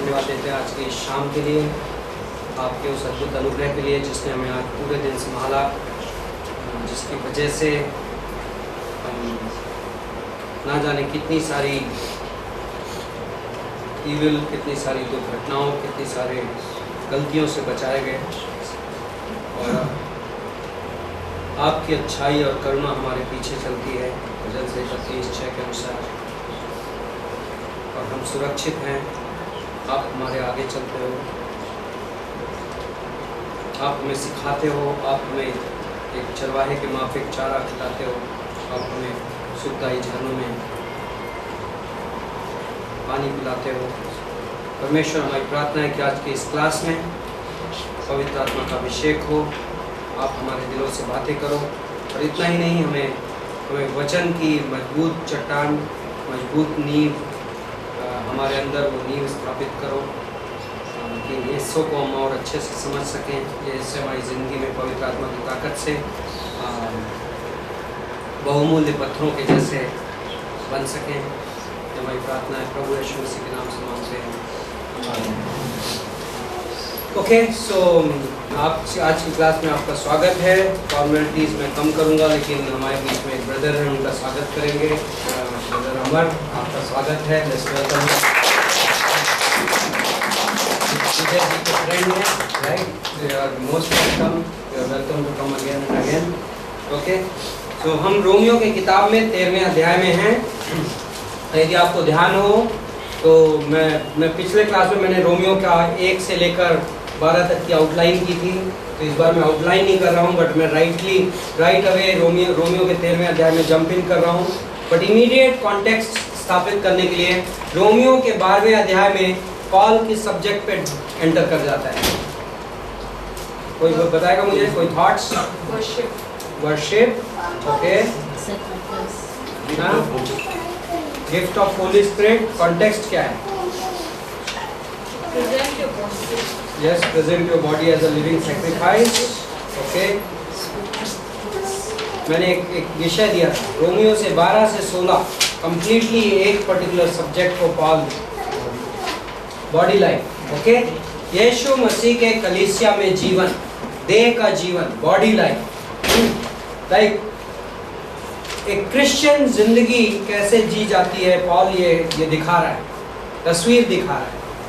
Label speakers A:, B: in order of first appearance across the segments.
A: धन्यवाद देते हैं आज की शाम के लिए, आपके उस अद्भुत अनुग्रह के लिए जिसने हमें आज पूरे दिन संभाला, जिसकी वजह से हम ना जाने कितनी सारी ईविल, कितनी सारी दुर्घटनाओं, कितनी सारे गलतियों से बचाए गए। और आपकी अच्छाई और करुणा हमारे पीछे चलती है भजन से 31:6 के अनुसार, और हम सुरक्षित हैं। आप हमारे आगे चलते हो, आप हमें सिखाते हो, आप हमें एक चरवाहे के माफिक चारा खिलाते हो, आप हमें सुखदायी झरनों में पानी पिलाते हो। परमेश्वर, हमारी प्रार्थना है कि आज की इस क्लास में पवित्र आत्मा का अभिषेक हो, आप हमारे दिलों से बातें करो, और इतना ही नहीं, हमें वचन की मजबूत चट्टान, मजबूत नींव हमारे अंदर वो नींव स्थापित करो कि हिस्सों को हम और अच्छे से समझ सकें। ये हिस्से हमारी ज़िंदगी में पवित्र आत्मा की ताकत से बहुमूल्य पत्थरों के जैसे बन सकें। ये हमारी प्रार्थना है प्रभु यीशु मसीह के नाम से मांगते हैं। ओके, सो आज की क्लास में आपका स्वागत है। फॉर्मेलिटीज़ मैं कम करूंगा, लेकिन हमारे बीच में एक ब्रदर हैं, उनका स्वागत करेंगे। ब्रदर अमर, आपका स्वागत है। Let's welcome. विजय जी के फ्रेंड हैं, right? They are most welcome. You are welcome to come again and again. Okay, so हम रोमियो की किताब में 13वें अध्याय में हैं। यदि आपको ध्यान हो तो मैं पिछले क्लास में मैंने रोमियो का 1 से लेकर 12 तक की आउटलाइन की थी, तो इस बार मैं आउटलाइन नहीं कर रहा हूँ, बट मैं राइट अवे रोमियो के 13वें अध्याय में जंप इन कर रहा हूँ। बट इमीडिएट कॉन्टेक्स्ट स्थापित करने के लिए रोमियो के 12वें अध्याय में पॉल की सब्जेक्ट पे एंटर कर जाता है। कोई बताएगा मुझे? कोई thoughts? Worship, okay, gift of holy spirit. Context क्या है? Yes, present your body as a living sacrifice. Okay. मैंने एक विषय दिया था, रोमियो से 12 से 16 कंप्लीटली एक पर्टिकुलर सब्जेक्ट को पॉल, बॉडी लाइफ। ओके, यीशु मसीह के कलीसिया में जीवन, देह का जीवन, बॉडी लाइफ, लाइक एक क्रिश्चियन जिंदगी कैसे जी जाती है, पॉल ये दिखा रहा है, तस्वीर दिखा रहा है।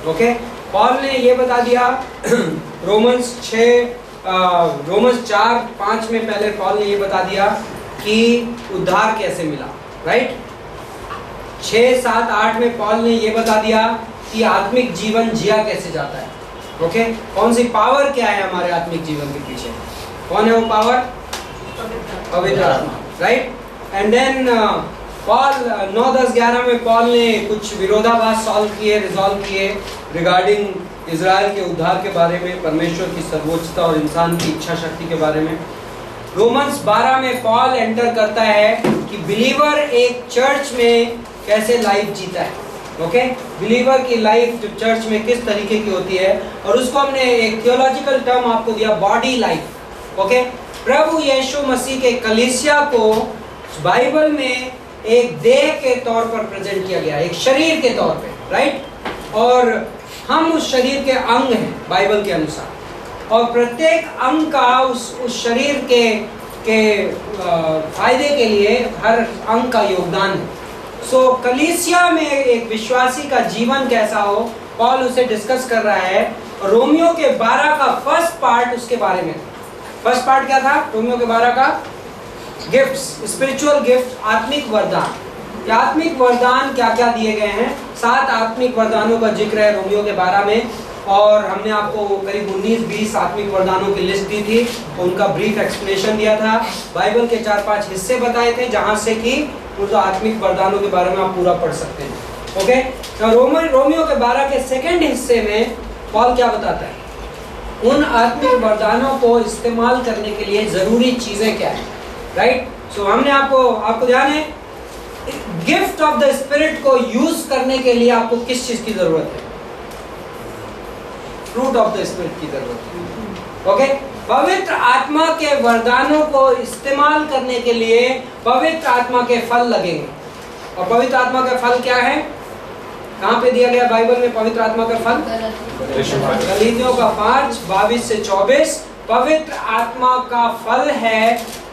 A: ओके, पॉल ने ये बता दिया रोमन्स 4:5 में पहले पॉल ने ये बता दिया कि उद्धार कैसे मिला, राइट? 6, 7, 8 में पॉल ने ये बता दिया कि आत्मिक जीवन जिया कैसे जाता है। ओके, कौन सी पावर क्या है हमारे आत्मिक जीवन के पीछे? कौन है वो पावर? पवित्र आत्मा, राइट? एंड देन पॉल 9, 10, 11 में पॉल ने कुछ विरोधाभास रिजॉल्व किए रिगार्डिंग इजराइल के उद्धार के बारे में, परमेश्वर की सर्वोच्चता और इंसान की इच्छा शक्ति के बारे में। रोमन्स 12 में पॉल एंटर करता है कि बिलीवर एक चर्च में कैसे लाइफ जीता है। ओके, बिलीवर की लाइफ जो चर्च में किस तरीके की होती है, और उसको हमने एक थियोलॉजिकल टर्म आपको दिया, बॉडी लाइफ। ओके, प्रभु यीशु मसीह के कलीसिया को बाइबल में एक देह के तौर पर प्रेजेंट किया गया, एक शरीर के तौर पे, राइट? और हम उस शरीर के अंग हैं बाइबल के अनुसार, और प्रत्येक अंग का उस शरीर के फायदे के लिए हर अंग का योगदान है। सो कलीसिया में एक विश्वासी का जीवन कैसा हो, पॉल उसे डिस्कस कर रहा है। और रोमियो के 12 का फर्स्ट पार्ट उसके बारे में। फर्स्ट पार्ट क्या था रोमियो के 12 का? गिफ्ट्स, स्पिरिचुअल गिफ्ट, आत्मिक वरदान। आत्मिक वरदान क्या क्या दिए गए हैं? 7 आत्मिक वरदानों का जिक्र है रोमियो के 12 में, और हमने आपको करीब 19-20 आत्मिक वरदानों की लिस्ट दी थी, उनका ब्रीफ एक्सप्लेनेशन दिया था, बाइबल के 4-5 हिस्से बताए थे जहां से कि उन आत्मिक वरदानों के बारे में आप पूरा पढ़ सकते हैं। ओके, तो रोमियो के 12 के सेकेंड हिस्से में पॉल क्या बताता है? उन आत्मिक वरदानों को इस्तेमाल करने के लिए जरूरी चीजें क्या है, राइट? सो हमने आपको ध्यान है, गिफ्ट ऑफ द स्पिरिट को यूज करने के लिए आपको किस चीज की जरूरत है? फ्रूट ऑफ द स्पिरिट की जरूरत है। ओके, पवित्र आत्मा के वरदानों को इस्तेमाल करने के लिए पवित्र आत्मा के फल लगेंगे। और पवित्र आत्मा के फल क्या है? कहाँ पे दिया गया बाइबल में पवित्र आत्मा का फल? गलातियों का 5:22-24। पवित्र आत्मा का फल है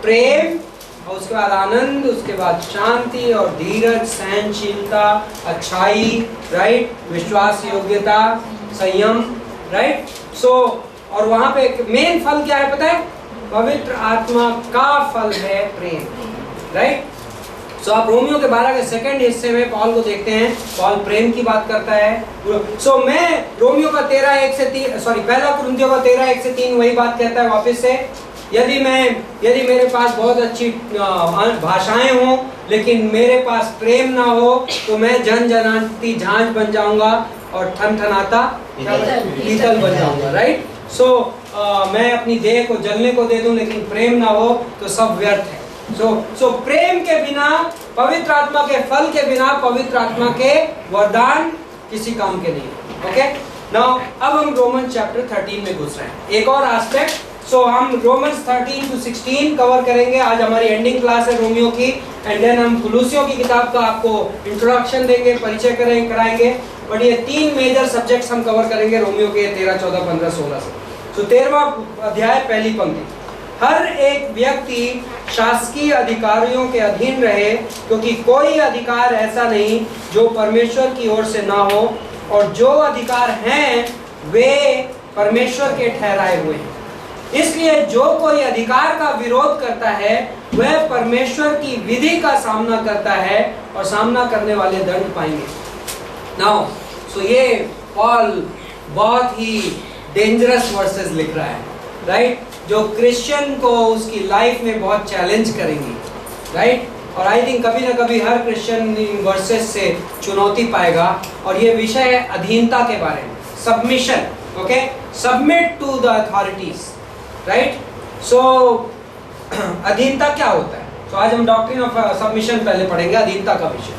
A: प्रेम, और उसके बाद आनंद, उसके बाद शांति और धीरज, सहनशीलता, अच्छाई, राइट, विश्वास योग्यता, संयम, राइट। सो और वहां पे मेन फल क्या है पता है? पवित्र आत्मा का फल है प्रेम, राइट। सो आप रोमियो के 12 के सेकंड हिस्से में पॉल को देखते हैं, पॉल प्रेम की बात करता है। सो मैं रोमियो का 13:1-3 पहला कुरिन्थियों का 13:1-3 वही बात कहता है वापस से। यदि मेरे पास बहुत अच्छी भाषाएं हों लेकिन मेरे पास प्रेम ना हो तो मैं झनझनाती झांझ बन जाऊंगा और ठनठनाता पीतल बन जाऊंगा, राइट। सो मैं अपनी देह को जलने को दे दूं लेकिन प्रेम ना हो तो सब व्यर्थ है। सो प्रेम के बिना, पवित्र आत्मा के फल के बिना, पवित्र आत्मा के वरदान किसी काम के नहीं। ओके, नाउ अब हम रोमन चैप्टर 13 में घुस रहे हैं, एक और एस्पेक्ट। सो हम रोमन्स 13-16 कवर करेंगे। आज हमारी एंडिंग क्लास है रोमियो की, एंड देन हम कुलूसियों की किताब का आपको इंट्रोडक्शन देंगे, परिचय कराएंगे। बट ये 3 मेजर सब्जेक्ट्स हम कवर करेंगे रोमियो के 13, 14, 15, 16 से। तो 13वां अध्याय, पहली पंक्ति, हर एक व्यक्ति शासकीय अधिकारियों के अधीन रहे, क्योंकि कोई अधिकार ऐसा नहीं जो परमेश्वर की ओर से ना हो, और जो अधिकार हैं वे परमेश्वर के ठहराए हुए हैं। इसलिए जो कोई अधिकार का विरोध करता है वह परमेश्वर की विधि का सामना करता है, और सामना करने वाले दंड पाएंगे। नाउ सो ये पॉल बहुत ही डेंजरस वर्सेस लिख रहा है, राइट, जो क्रिश्चियन को उसकी लाइफ में बहुत चैलेंज करेंगी, राइट। और आई थिंक कभी ना कभी हर क्रिश्चियन इन वर्सेस से चुनौती पाएगा। और ये विषय है अधीनता के बारे में, submission. Okay, submit to the authorities, right. So अधीनता क्या होता है? तो आज हम डॉक्ट्रिन ऑफ सबमिशन पहले पढ़ेंगे, अधीनता का विषय।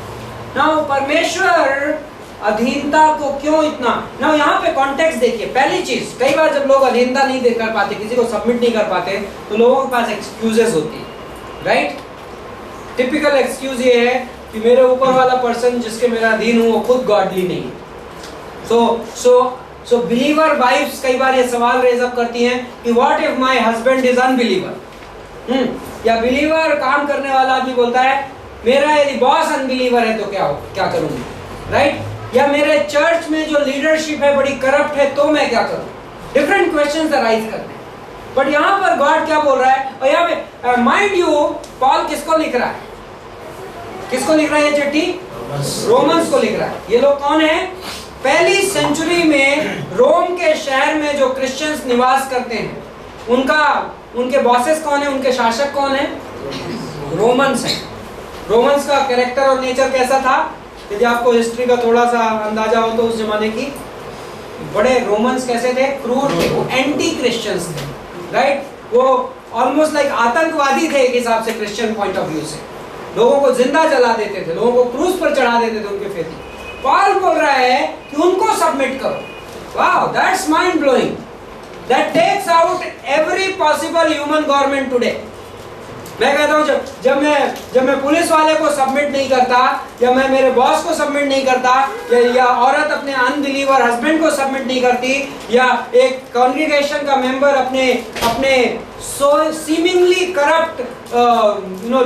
A: नाउ परमेश्वर अधीनता को क्यों इतना, ना यहाँ पे कॉन्टेक्स्ट देखिए। पहली चीज, कई बार जब लोग अधीनता नहीं देख कर पाते, किसी को सबमिट नहीं कर पाते, तो लोगों के पास एक्सक्यूजेस होती है, राइट। टिपिकल एक्सक्यूज ये है कि मेरे ऊपर वाला पर्सन जिसके मेरा अधीन हूँ वो खुद गॉडली नहीं है। सो बिलीवर वाइफ्स कई बार ये सवाल रेज अप करती हैं कि what if my husband is unbeliever. या बिलीवर काम करने वाला आदमी बोलता है मेरा यदि बॉस अनबिलीवर है तो क्या करूंगी, राइट। या मेरे चर्च में जो लीडरशिप है बड़ी करप्ट है तो मैं क्या करूं। डिफरेंट क्वेश्चंस अराइज करते हैं। बट यहाँ पर गॉड क्या बोल रहा है? और यहाँ पे माइंड यू, पॉल किसको लिख रहा है? किसको लिख रहा है ये चिट्ठी? रोमन्स को लिख रहा है। ये लोग कौन है? पहली सेंचुरी में रोम के शहर में जो क्रिश्चियंस निवास करते हैं, उनके बॉसेस कौन है? उनके शासक कौन है? रोमन्स हैं। रोमन्स का कैरेक्टर और नेचर कैसा था? यदि आपको हिस्ट्री का थोड़ा सा अंदाजा हो तो उस जमाने की, बड़े रोमन्स कैसे थे? क्रूर थे, वो एंटी क्रिश्चियंस थे, राइट। वो ऑलमोस्ट लाइक आतंकवादी थे एक हिसाब से, क्रिश्चियन पॉइंट ऑफ व्यू से। लोगों को जिंदा जला देते थे, लोगों को क्रूज पर चढ़ा देते थे उनके फेती। पॉल बोल रहा है कि उनको सबमिट करो। Wow, that's mind blowing. That takes out every possible human government today. मैं कहता हूँ जब मैं पुलिस वाले को सबमिट नहीं करता, या मैं मेरे बॉस को सबमिट नहीं करता, या औरत अपने अनबिलीवर हस्बैंड को सबमिट नहीं करती, या एक कॉन्ग्रीगेशन का मेंबर अपने सीमिंगली करप्ट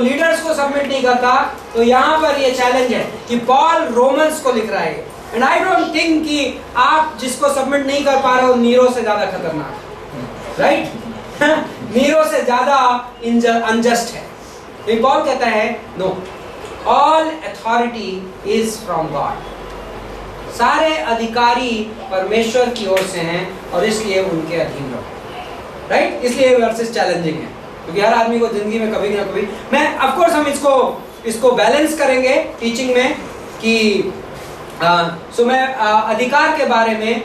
A: लीडर्स को सबमिट नहीं करता, तो यहाँ पर ये चैलेंज है कि पॉल रोमन्स को लिख रहा है। एंड आई डोंट थिंक कि आप जिसको सबमिट नहीं कर पा रहे हो नीरो से ज्यादा खतरनाक, राइट। नीरो से ज्यादा अनजस्ट है। पॉल कहता है no, all authority is from God. सारे अधिकारी परमेश्वर की ओर से हैं और इसलिए उनके अधीन रहो, राइट। इसलिए वर्सेस चैलेंजिंग है, क्योंकि हर आदमी को जिंदगी में कभी ना कभी, मैं ऑफ कोर्स हम इसको बैलेंस करेंगे टीचिंग में कि सो मैं अधिकार के बारे में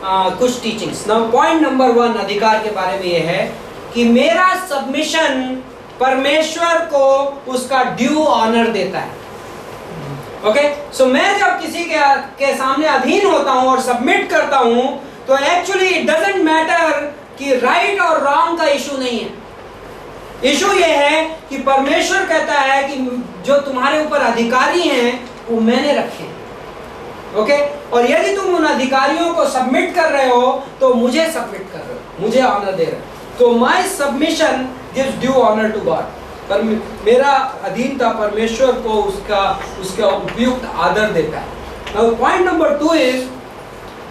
A: कुछ टीचिंग्स। नाउ पॉइंट नंबर 1 अधिकार के बारे में ये है कि मेरा सबमिशन परमेश्वर को उसका ड्यू ऑनर देता है। ओके, सो मैं जब किसी के सामने अधीन होता हूं और सबमिट करता हूं, तो एक्चुअली इट डजंट मैटर कि राइट और रॉन्ग का इशू नहीं है। इशू ये है कि परमेश्वर कहता है कि जो तुम्हारे ऊपर अधिकारी हैं वो मैंने रखे, ओके और यदि तुम उन अधिकारियों को सबमिट कर रहे हो तो मुझे सबमिट कर रहे हो, मुझे ऑनर दे रहे हो। तो my submission gives due honour to God, पर मेरा अधीनता परमेश्वर को उसका उपयुक्त आदर देता है। नाउ पॉइंट नंबर 2 इज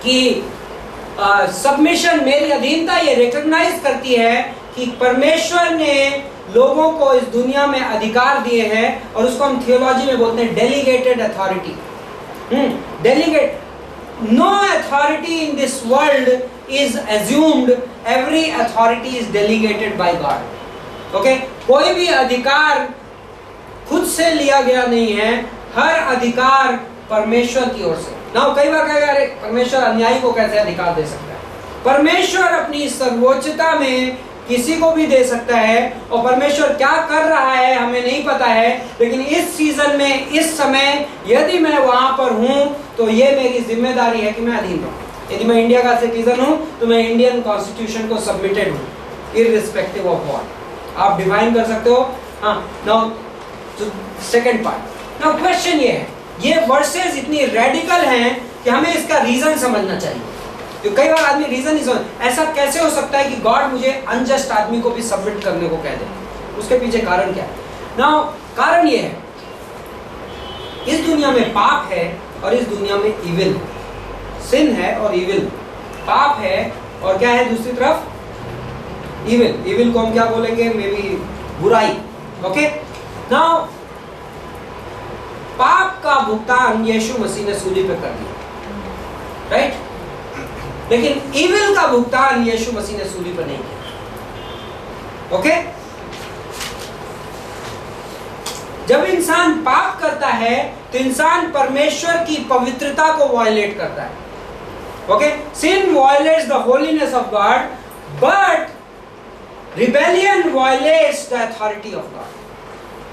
A: कि सबमिशन, मेरी अधीनता ये रिकॉग्नाइज करती है कि परमेश्वर ने लोगों को इस दुनिया में अधिकार दिए हैं, और उसको हम थियोलॉजी में बोलते हैं delegated authority. Delegate, no authority in this world is assumed, every authority is delegated by God. Okay कोई भी अधिकार खुद से लिया गया नहीं है, हर अधिकार परमेश्वर की ओर से। ना कई बार कहेगा अरे परमेश्वर अन्यायी को कैसे अधिकार दे सकता है? परमेश्वर अपनी सर्वोच्चता में किसी को भी दे सकता है, और परमेश्वर क्या कर रहा है हमें नहीं पता है, लेकिन इस सीजन में, इस समय यदि मैं वहां पर हूं तो ये मेरी जिम्मेदारी है कि मैं अधीन रहूं। यदि मैं इंडिया का सिटीजन हूं तो मैं इंडियन कॉन्स्टिट्यूशन को सबमिटेड हूं, इररिस्पेक्टिव ऑफ व्हाट। आप डिफाइन कर सकते हो। हाँ, now second part. Now question ये है, ये वर्सेस इतनी रेडिकल हैं कि हमें इसका रीजन समझना चाहिए। तो कई बार आदमी रीजन नहीं समझ, ऐसा कैसे हो सकता है कि गॉड मुझे अनजस्ट आदमी को भी सबमिट करने को कह दे? उसके पीछे कारण क्या है? नाउ कारण ये है, इस दुनिया में पाप है और इस दुनिया में इविल, सिन है और इविल। पाप है और क्या है दूसरी तरफ? इविल। इविल को हम क्या बोलेंगे? मे बी बुराई। ओके नाउ पाप का भुगतान यीशु मसीह ने सूली पे कर दिया, राइट? लेकिन इविल का भुगतान यीशु मसीह ने सूली पर नहीं किया। ओके जब इंसान पाप करता है तो इंसान परमेश्वर की पवित्रता को वायलेट करता है। Okay sin violates the holiness of God, but rebellion violates the authority of God.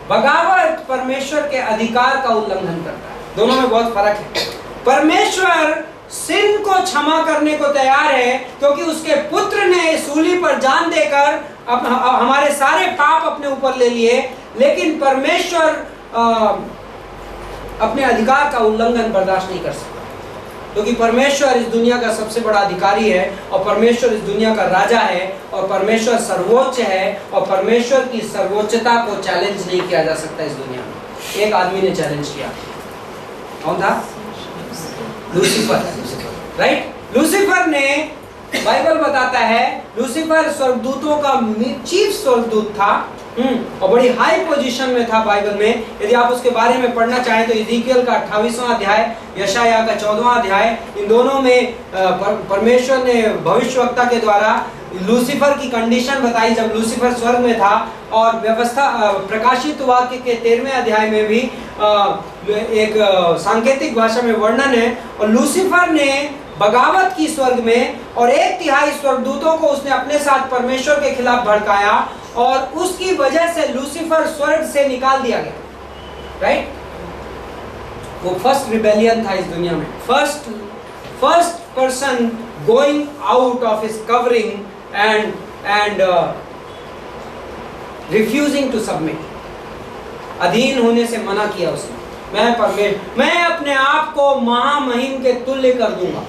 A: बगावत परमेश्वर के अधिकार का उल्लंघन करता है। दोनों में बहुत फर्क है। परमेश्वर सिन को क्षमा करने को तैयार है क्योंकि उसके पुत्र ने सूली पर जान देकर अब हमारे सारे पाप अपने ऊपर ले लिए, लेकिन परमेश्वर अपने अधिकार का उल्लंघन बर्दाश्त नहीं कर सकता, क्योंकि परमेश्वर इस दुनिया का सबसे बड़ा अधिकारी है, और परमेश्वर इस दुनिया का राजा है, और परमेश्वर सर्वोच्च है, और परमेश्वर की सर्वोच्चता को चैलेंज नहीं किया जा सकता इस दुनिया में। एक आदमी ने चैलेंज किया, कौन था? Lucifer, right? लूसीफर ने, बाइबल बताता है लूसीफर स्वर्गदूतों का चीफ स्वर्गदूत था, और बड़ी हाई पोजीशन में था बाइबल में। यदि आप उसके बारे में पढ़ना चाहें तो इज़ीकियल का 28वां अध्याय, यशायाह का 14वां अध्याय, इन दोनों में परमेश्वर ने भविष्यवक्ता के द्वारा लूसीफर की कंडीशन बताई जब लूसीफर स्वर्ग में था। और व्यवस्था प्रकाशित वाक्य के 13वें अध्याय में भी एक सांकेतिक भाषा में वर्णन है। और लूसीफर ने बगावत की स्वर्ग में, और 1/3 स्वर्गदूतों को उसने अपने साथ परमेश्वर के खिलाफ भड़काया, और उसकी वजह से लूसीफर स्वर्ग से निकाल दिया गया, राइट? वो फर्स्ट रिबेलियन था इस दुनिया में, first person going out of his covering and refusing to submit. अधीन होने से मना किया उसने। मैं अपने आप को महामहिम के तुल्य कर दूंगा,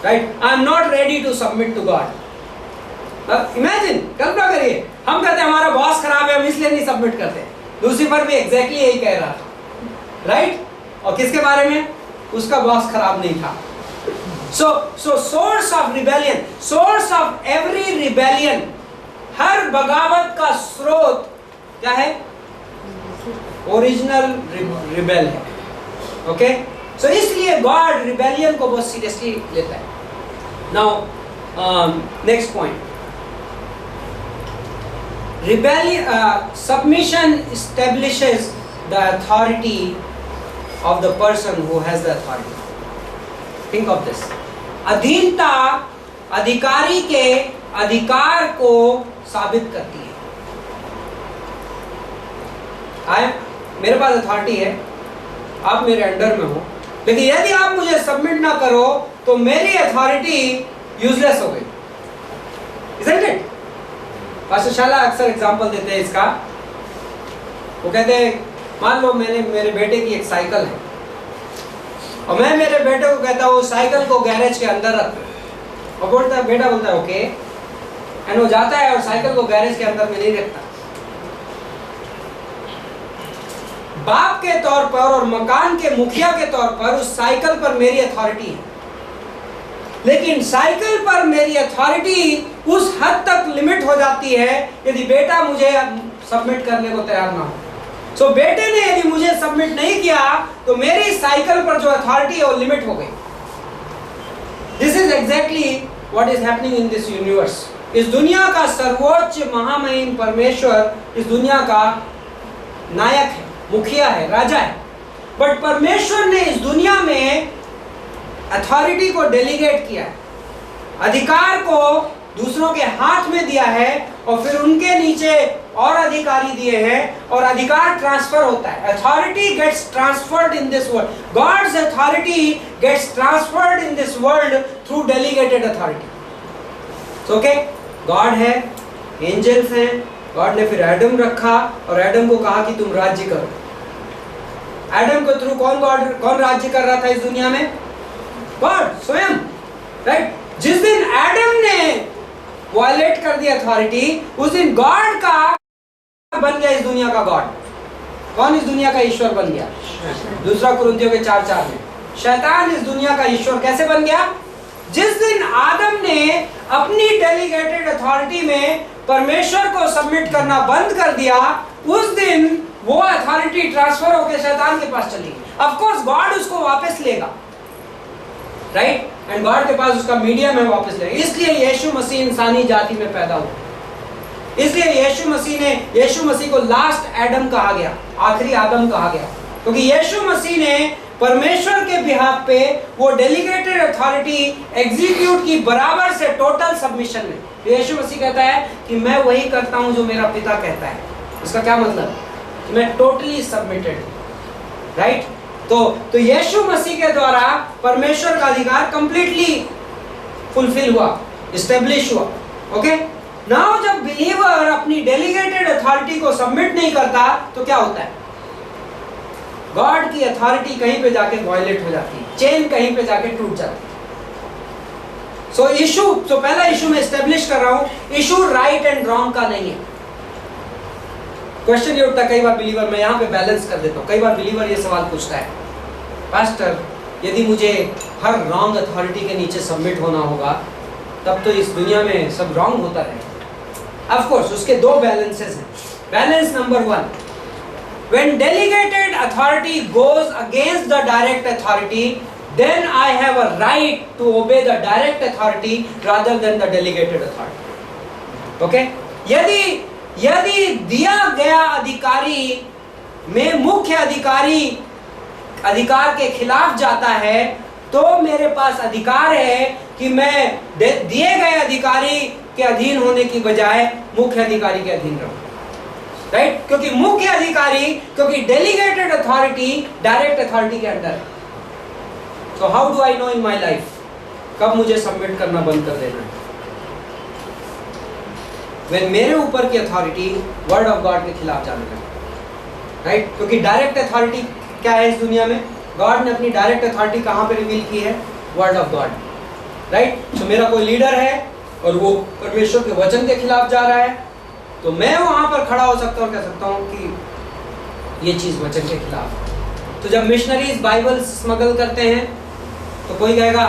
A: right? I am not ready to submit to God. Imagine, कल्पना करिए, हम कहते हैं हमारा बॉस खराब है, हम इसलिए नहीं सबमिट करते। लूसीफर भी एग्जैक्टली यही कह रहा था, राइट? और किसके बारे में? उसका बॉस खराब नहीं था। So source of rebellion, source of every rebellion, हर बगावत का स्रोत क्या है? ओरिजिनल रिबेल है। ओके सो इसलिए गॉड रिबेलियन को बहुत सीरियसली लेता है। Now next point, submission establishes the authority of the person who has the authority. Think of this. अधीनता अधिकारी के अधिकार को साबित करती है। मेरे पास अथॉरिटी है, आप मेरे अंडर में हो, लेकिन यदि आप मुझे सबमिट ना करो तो मेरी अथॉरिटी यूजलेस हो गई। Isn't it? पास्टर शाला अक्सर एग्जांपल देते हैं इसका। वो कहते हैं मान लो मेरे बेटे की एक साइकिल है, और मैं मेरे बेटे को कहता हूँ साइकिल को गैरेज के अंदर रख, और बोलता है, बेटा बोलता है ओके, एंड वो जाता है और साइकिल को गैरेज के अंदर में नहीं रखता। बाप के तौर पर और मकान के मुखिया के तौर पर उस साइकिल पर मेरी अथॉरिटी है, लेकिन साइकिल पर मेरी अथॉरिटी उस हद तक लिमिट हो जाती है यदि बेटा मुझे सबमिट करने को तैयार ना हो। सो बेटे ने यदि मुझे सबमिट नहीं किया तो मेरी साइकिल पर जो अथॉरिटी है वो लिमिट हो गई। This is exactly what is happening in this universe. इस दुनिया का सर्वोच्च महामहिम परमेश्वर इस दुनिया का नायक है, मुखिया है, राजा है, बट परमेश्वर ने इस दुनिया में अथॉरिटी को डेलीगेट किया है, अधिकार को दूसरों के हाथ में दिया है, और फिर उनके नीचे और अधिकारी दिए हैं, और अधिकार ट्रांसफर होता है। Authority gets transferred in this world, God's authority gets transferred in this world through delegated authority. Okay, God है, एंजल्स हैं, गॉड ने फिर एडम रखा और एडम को कहा कि तुम राज्य करो। एडम के थ्रू कौन राज्य कर रहा था इस दुनिया में? गॉड स्वयं, राइट। जिस दिन एडम ने वायलेट कर दी अथॉरिटी, उस दिन गॉड का बन गया इस दुनिया का गॉड। कौन इस दुनिया का ईश्वर बन गया? दूसरा कुरिन्थियों के 4:4 में शैतान इस दुनिया का ईश्वर कैसे बन गया? जिस दिन आदम ने अपनी डेलीगेटेड अथॉरिटी में परमेश्वर को सबमिट करना बंद कर दिया, उस दिन वो अथॉरिटी ट्रांसफर होकर शैतान के पास चली गई। ऑफ कोर्स गॉड उसको वापस लेगा, राइट, एंड गॉड के पास उसका मीडियम है, वापस लेगा। इसलिए यीशु मसीह इंसानी जाति में पैदा हुआ, इसलिए यीशु मसीह को लास्ट एडम कहा गया, आखिरी आदम कहा गया, क्योंकि यीशु मसीह ने परमेश्वर के बिहाफ पे वो डेलीगेटेड अथॉरिटी एग्जीक्यूट की बराबर से टोटल सबमिशन में। यीशु मसीह कहता है कि मैं वही करता हूं जो मेरा पिता कहता है। इसका क्या मतलब? कि मैं टोटली सबमिटेड, राइट। तो यीशु मसीह के द्वारा परमेश्वर का अधिकार कंप्लीटली फुलफिल हुआ, एस्टेब्लिश हुआ। ओके, नाउ जब बिलीवर अपनी डेलीगेटेड अथॉरिटी को सबमिट नहीं करता तो क्या होता है? गॉड की अथॉरिटी कहीं पे जाके वायलेट हो जाती है, चेन कहीं पे जाके टूट जाती है। सो पहला इशू मैं एस्टेब्लिश कर रहा हूं, इशू राइट एंड रॉन्ग का नहीं है। क्वेश्चन ये उठता है कई बार बिलीवर, मैं यहाँ पे बैलेंस कर देता हूँ, कई बार बिलीवर ये सवाल पूछता है, पास्टर यदि मुझे हर रॉन्ग अथॉरिटी के नीचे सबमिट होना होगा तब तो इस दुनिया में सब रॉन्ग होता रहेगा। ऑफ कोर्स उसके दो बैलेंसेस हैं। Balance number 1, when delegated authority goes against the direct authority, then I have a right to obey the direct authority rather than the delegated authority. Okay? यदि दिया गया अधिकारी में मुख्य अधिकारी अधिकार के खिलाफ जाता है तो मेरे पास अधिकार है कि मैं दिए गए अधिकारी के अधीन होने की बजाय मुख्य अधिकारी के अधीन रहूं, राइट, क्योंकि मुख्य अधिकारी, क्योंकि डेलीगेटेड अथॉरिटी डायरेक्ट अथॉरिटी के अंडर है। So how do I know in my life कब मुझे सबमिट करना बंद कर देना है? व्हेन मेरे ऊपर की अथॉरिटी वर्ड ऑफ गॉड के खिलाफ जाने लगे, राइट, क्योंकि डायरेक्ट अथॉरिटी क्या है इस दुनिया में? गॉड ने अपनी डायरेक्ट अथॉरिटी कहां पे रिवील की है? Word of God, right. तो मेरा कोई लीडर है और वो परमेश्वर के वचन के खिलाफ जा रहा है तो मैं वहां पर खड़ा हो सकता हूं, कह सकता हूं कि ये चीज वचन के खिलाफ है। तो जब मिशनरीज बाइबल स्मगल करते हैं तो कोई कहेगा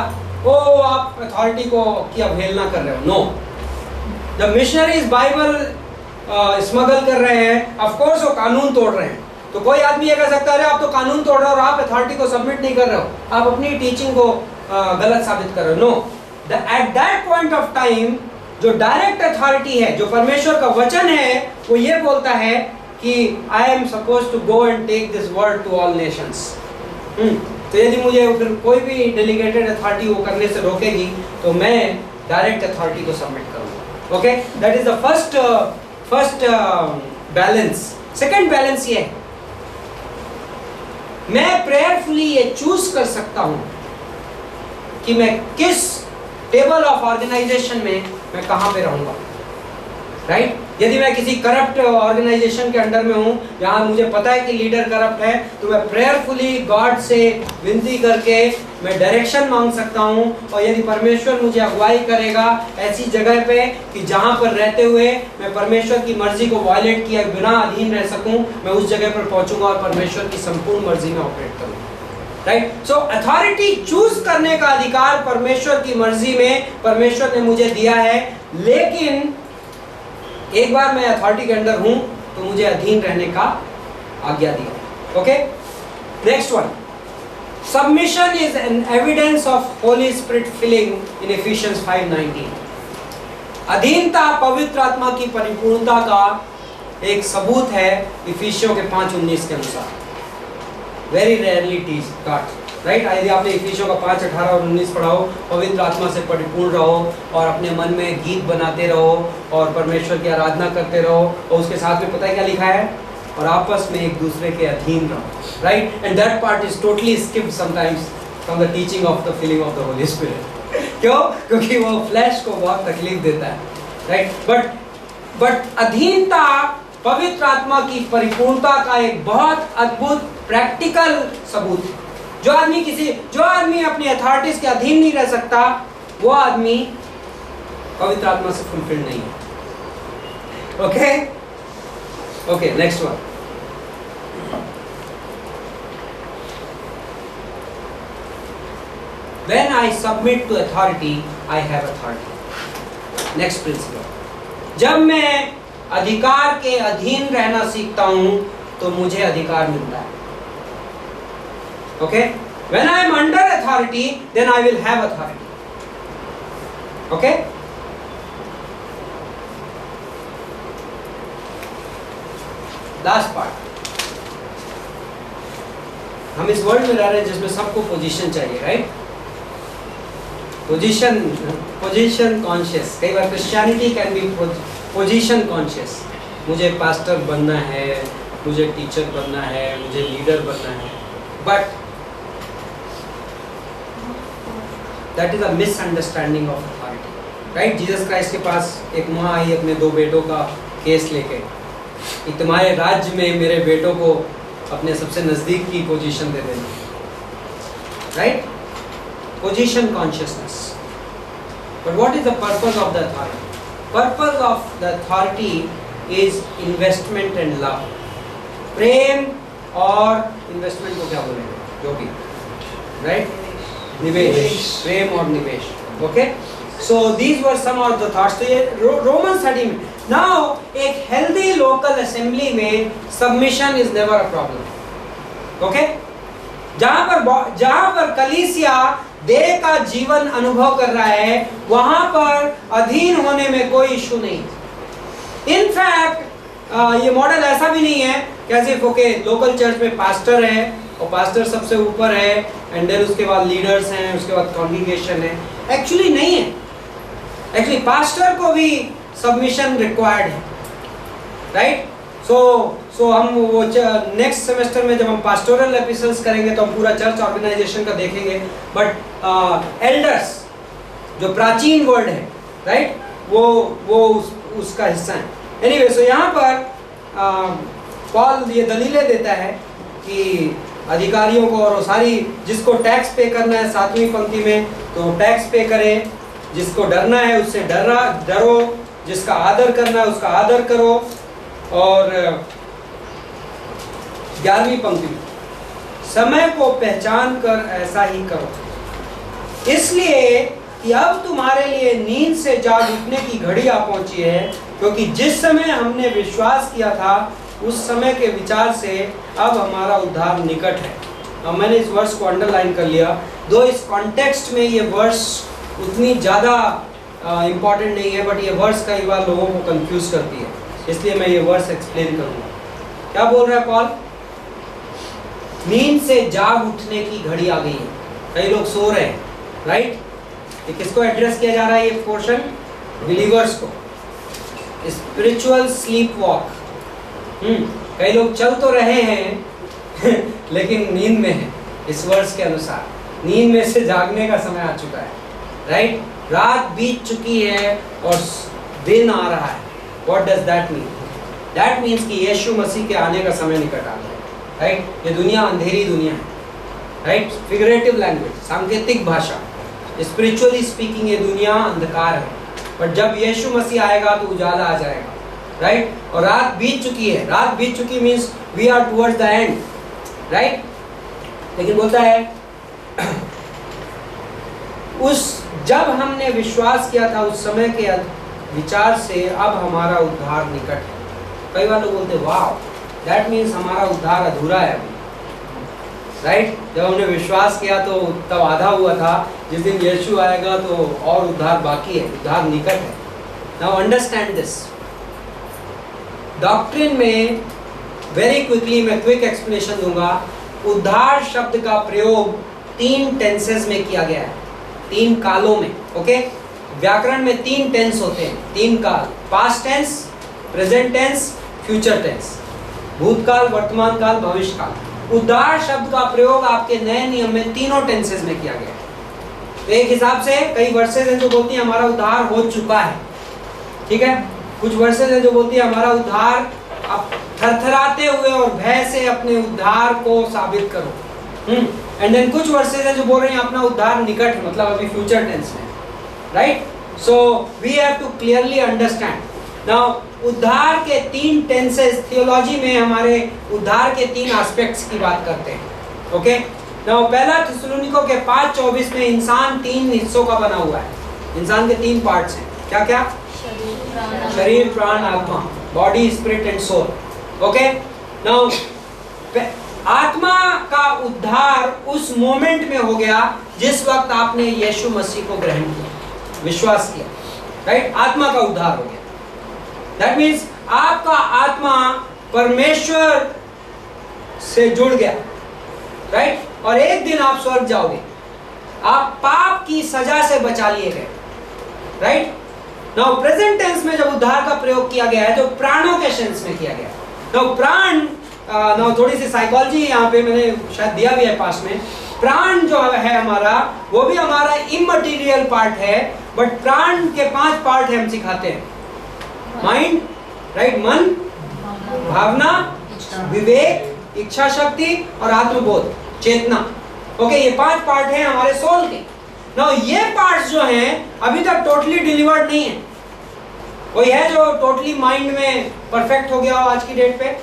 A: ओ आप अथॉरिटी को की अवहेलना कर रहे हो। नो, जब मिशनरीज बाइबल स्मगल कर रहे हैं, ऑफ कोर्स वो कानून तोड़ रहे हैं। तो कोई आदमी ये कह सकता है आप तो कानून तोड़ रहे हो और आप अथॉरिटी को सबमिट नहीं कर रहे हो, आप अपनी टीचिंग को गलत साबित कर रहे हो। No, at that point of time जो डायरेक्ट अथॉरिटी है, जो परमेश्वर का वचन है, वो ये बोलता है कि I am suppose to go and take this word to all nations. तो यदि मुझे फिर कोई भी डेलीगेटेड अथॉरिटी वो करने से रोकेगी तो मैं डायरेक्ट अथॉरिटी को सबमिट करूंगा। Okay, that is the first balance. Second balance ये है, मैं प्रेयरफुली ये चूज कर सकता हूं कि मैं किस टेबल ऑफ ऑर्गेनाइजेशन में मैं कहां पे रहूंगा। राइट? यदि मैं किसी करप्ट ऑर्गेनाइजेशन के अंडर में हूँ, जहाँ मुझे पता है कि लीडर करप्ट है, तो मैं प्रेयरफुली गॉड से विनती करके मैं डायरेक्शन मांग सकता हूँ, और यदि परमेश्वर मुझे अगुवाई करेगा ऐसी जगह पे कि जहाँ पर रहते हुए मैं परमेश्वर की मर्जी को वायलेट किए बिना अधीन रह सकूँ, मैं उस जगह पर पहुँचूंगा और परमेश्वर की संपूर्ण मर्जी में ऑपरेट करूँगा। राइट? सो अथॉरिटी चूज करने का अधिकार परमेश्वर की मर्जी में परमेश्वर ने मुझे दिया है, लेकिन एक बार मैं अथॉरिटी के अंदर हूं तो मुझे अधीन रहने का आज्ञा दिया। Okay, next one, submission is an evidence of holy spirit filling in Ephesians 5:19। अधीनता पवित्र आत्मा की परिपूर्णता का एक सबूत है इफिसियों के 5:19 के अनुसार। Very rarely teach God, right? यदि आपने इफिसियों का 5:18 और 19 पढ़ा हो, पवित्र आत्मा से परिपूर्ण रहो और अपने मन में गीत बनाते रहो और परमेश्वर की आराधना करते रहो, और उसके साथ में पता है क्या लिखा है? और आपस में एक दूसरे के अधीन रहो। Right? And that part is totally skipped sometimes from the teaching of the feeling of the Holi spirit. क्यों? क्योंकि वो फ्लैश को बहुत तकलीफ देता है। राइट? बट अधीनता पवित्र आत्मा की परिपूर्णता का एक बहुत अद्भुत प्रैक्टिकल सबूत है। जो आदमी अपनी अथॉरिटीज के अधीन नहीं रह सकता, वो आदमी पवित्र आत्मा से फुलफिल्ड नहीं है। Okay, next one. When I submit to authority, I have authority. Next principle. जब मैं अधिकार के अधीन रहना सीखता हूं तो मुझे अधिकार मिलता है। Okay? When I am under authority, then I will have authority. Okay? Last part. हम इस वर्ल्ड में रह रहे हैं जिसमें सबको पोजीशन चाहिए, राइट? Position conscious. कई बार Christianity can be position conscious. मुझे पास्टर बनना है, मुझे टीचर बनना है, मुझे लीडर बनना है, but that is a misunderstanding of authority. Right? Jesus Christ के पास एक माँ आई अपने 2 बेटों का केस लेके कि तुम्हारे राज्य में मेरे बेटों को अपने सबसे नजदीक की पोजीशन दे देना। Right? Position consciousness. But what is the purpose of the authority? Purpose of the authority is investment and love. प्रेम और इन्वेस्टमेंट को क्या बोलेंगे? जो भी, राइट? निवेश, प्रेम और निवेश। Okay, so these were some of the thoughts. तो ये रोमन 13 में। नाउ एक हेल्दी लोकल असेंबली में submission is never a problem. Okay, जहां पर कलीसिया देह का जीवन अनुभव कर रहा है, वहां पर अधीन होने में कोई इशू नहीं। इनफैक्ट ये मॉडल ऐसा भी नहीं है कैसे ओके लोकल चर्च में पास्टर है और पास्टर सबसे ऊपर है एंड देन उसके बाद लीडर्स हैं, उसके बाद कॉन्ग्रीगेशन है। एक्चुअली नहीं है। एक्चुअली पास्टर को भी सबमिशन रिक्वायर्ड है। राइट? सो हम वो नेक्स्ट सेमेस्टर में जब हम पास्टोरल एपिसोड्स करेंगे तो हम पूरा चर्च ऑर्गेनाइजेशन का देखेंगे। बट एल्डर्स जो प्राचीन वर्ड है, राइट, वो उसका हिस्सा है। एनीवे, सो यहाँ पर पॉल ये दलीलें देता है कि अधिकारियों को और सारी जिसको टैक्स पे करना है 7वीं पंक्ति में तो टैक्स पे करे, जिसको डरना है उससे डरो, जिसका आदर करना है उसका आदर करो। और 11वीं पंक्ति में समय को पहचान कर ऐसा ही करो, इसलिए कि अब तुम्हारे लिए नींद से जाग उठने की घड़ी आ पहुंची है, क्योंकि जिस समय हमने विश्वास किया था उस समय के विचार से अब हमारा उद्धार निकट है। अब मैंने इस वर्ष को अंडरलाइन कर लिया, दो इस कॉन्टेक्स्ट में ये वर्ष उतनी ज़्यादा इम्पॉर्टेंट नहीं है, बट ये वर्ष कई बार लोगों को कंफ्यूज करती है, इसलिए मैं ये वर्ष एक्सप्लेन करूँगा। क्या बोल रहा है पॉल? नींद से जाग उठने की घड़ी आ गई है। कई लोग सो रहे हैं, राइट? ये किसको एड्रेस किया जा रहा है ये पोर्शन? बिलीवर्स को। Spiritual sleep walk. कई लोग चल तो रहे हैं लेकिन नींद में है। इस वर्ष के अनुसार नींद में से जागने का समय आ चुका है, राइट? रात बीत चुकी है और दिन आ रहा है, what does that mean? That means कि यीशु मसीह के आने का समय निकट आ गया, राइट? ये दुनिया अंधेरी दुनिया है, राइट? फिगरेटिव लैंग्वेज, सांकेतिक भाषा, स्पिरिचुअली स्पीकिंग ये दुनिया अंधकार है, बट जब यीशु मसीह आएगा तो उजाला आ जाएगा, राइट? और रात बीत चुकी है, रात बीत चुकी means we are towards the end, right? लेकिन बोलता है उस जब हमने विश्वास किया था उस समय के विचार से अब हमारा उद्धार निकट है। कई बार लोग बोलते वाह, दैट मीन्स हमारा उद्धार अधूरा है अभी, राइट? जब हमने विश्वास किया तो तब आधा हुआ था, जिस दिन यीशु आएगा तो और उद्धार बाकी है, उद्धार निकट है। नाउ अंडरस्टैंड दिस डॉक्ट्रिन में वेरी क्विकली मैं क्विक एक्सप्लेनेशन दूंगा। उद्धार शब्द का प्रयोग 3 टेंसेस में किया गया है, 3 कालों में, ओके? व्याकरण में 3 टेंस होते हैं, 3 काल, past tense, present tense, future tense, भूतकाल, वर्तमान काल, भविष्य काल। उद्धार शब्द का प्रयोग आपके नए नियम में तीनों टेंसेस में किया गया है। तो एक हिसाब से कई वर्सेस हैं जो बोलती हैं हमारा उद्धार हो चुका है, ठीक है? कुछ वर्सेस हैं जो बोलती है हमारा उद्धार, अब थरथराते हुए और भय से अपने उद्धार को साबित करो। एंड देन कुछ वर्सेस हैं जो बोल रहे हैं अपना उद्धार निकट, मतलब अभी फ्यूचर टेंस में, right? So we have to clearly understand. Now उद्धार के 3 टेंसेस, थियोलॉजी में हमारे उद्धार के 3 एस्पेक्ट्स की बात करते हैं, ओके? नाउ पहला थिस्सलुनीकों के 5:24 में इंसान 3 हिस्सों का बना हुआ है। इंसान के 3 पार्ट्स हैं, क्या क्या? शरीर, प्राण, आत्मा, body, spirit and soul, okay? Now आत्मा का उद्धार उस मोमेंट में हो गया जिस वक्त आपने यीशु मसीह को ग्रहण किया, विश्वास किया, राइट? आत्मा का उद्धार हो गया। दैट मीन्स आपका आत्मा परमेश्वर से जुड़ गया, राइट? और एक दिन आप स्वर्ग जाओगे, आप पाप की सजा से बचा लिए गए, राइट? नाउ प्रेजेंट टेंस में जब उद्धार का प्रयोग किया गया है तो प्राणों के सेंस में किया गया है। नाउ प्राण, नाउ थोड़ी सी साइकोलॉजी यहाँ पे मैंने शायद दिया भी है पास में। प्राण जो है हमारा, वो भी हमारा इममटीरियल पार्ट है, बट प्राण के 5 पार्ट है, हम सिखाते हैं। Mind, right? मन, भावना, विवेक, इच्छा शक्ति और आत्मबोध, चेतना, ओके? ये 5 पार्ट हैं हमारे सोल के। नाउ ये पार्ट्स जो हैं अभी तक टोटली डिलीवर्ड नहीं है। कोई है जो टोटली माइंड में परफेक्ट हो गया हो आज की डेट पे?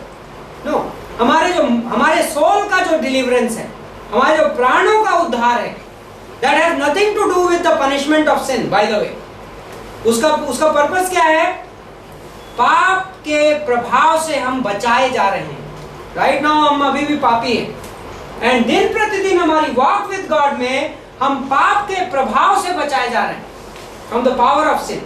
A: नो। हमारे सोल का जो डिलीवरेंस है, हमारे जो प्राणों का उद्धार है, that has nothing to do with the punishment of sin, by the way. उसका पर्पस क्या है? पाप के प्रभाव से हम बचाए जा रहे हैं। राइट नाउ हम अभी भी पापी हैं, एंड दिन प्रतिदिन हमारी वॉक विद गॉड में हम पाप के प्रभाव से बचाए जा रहे हैं, from the power of sin,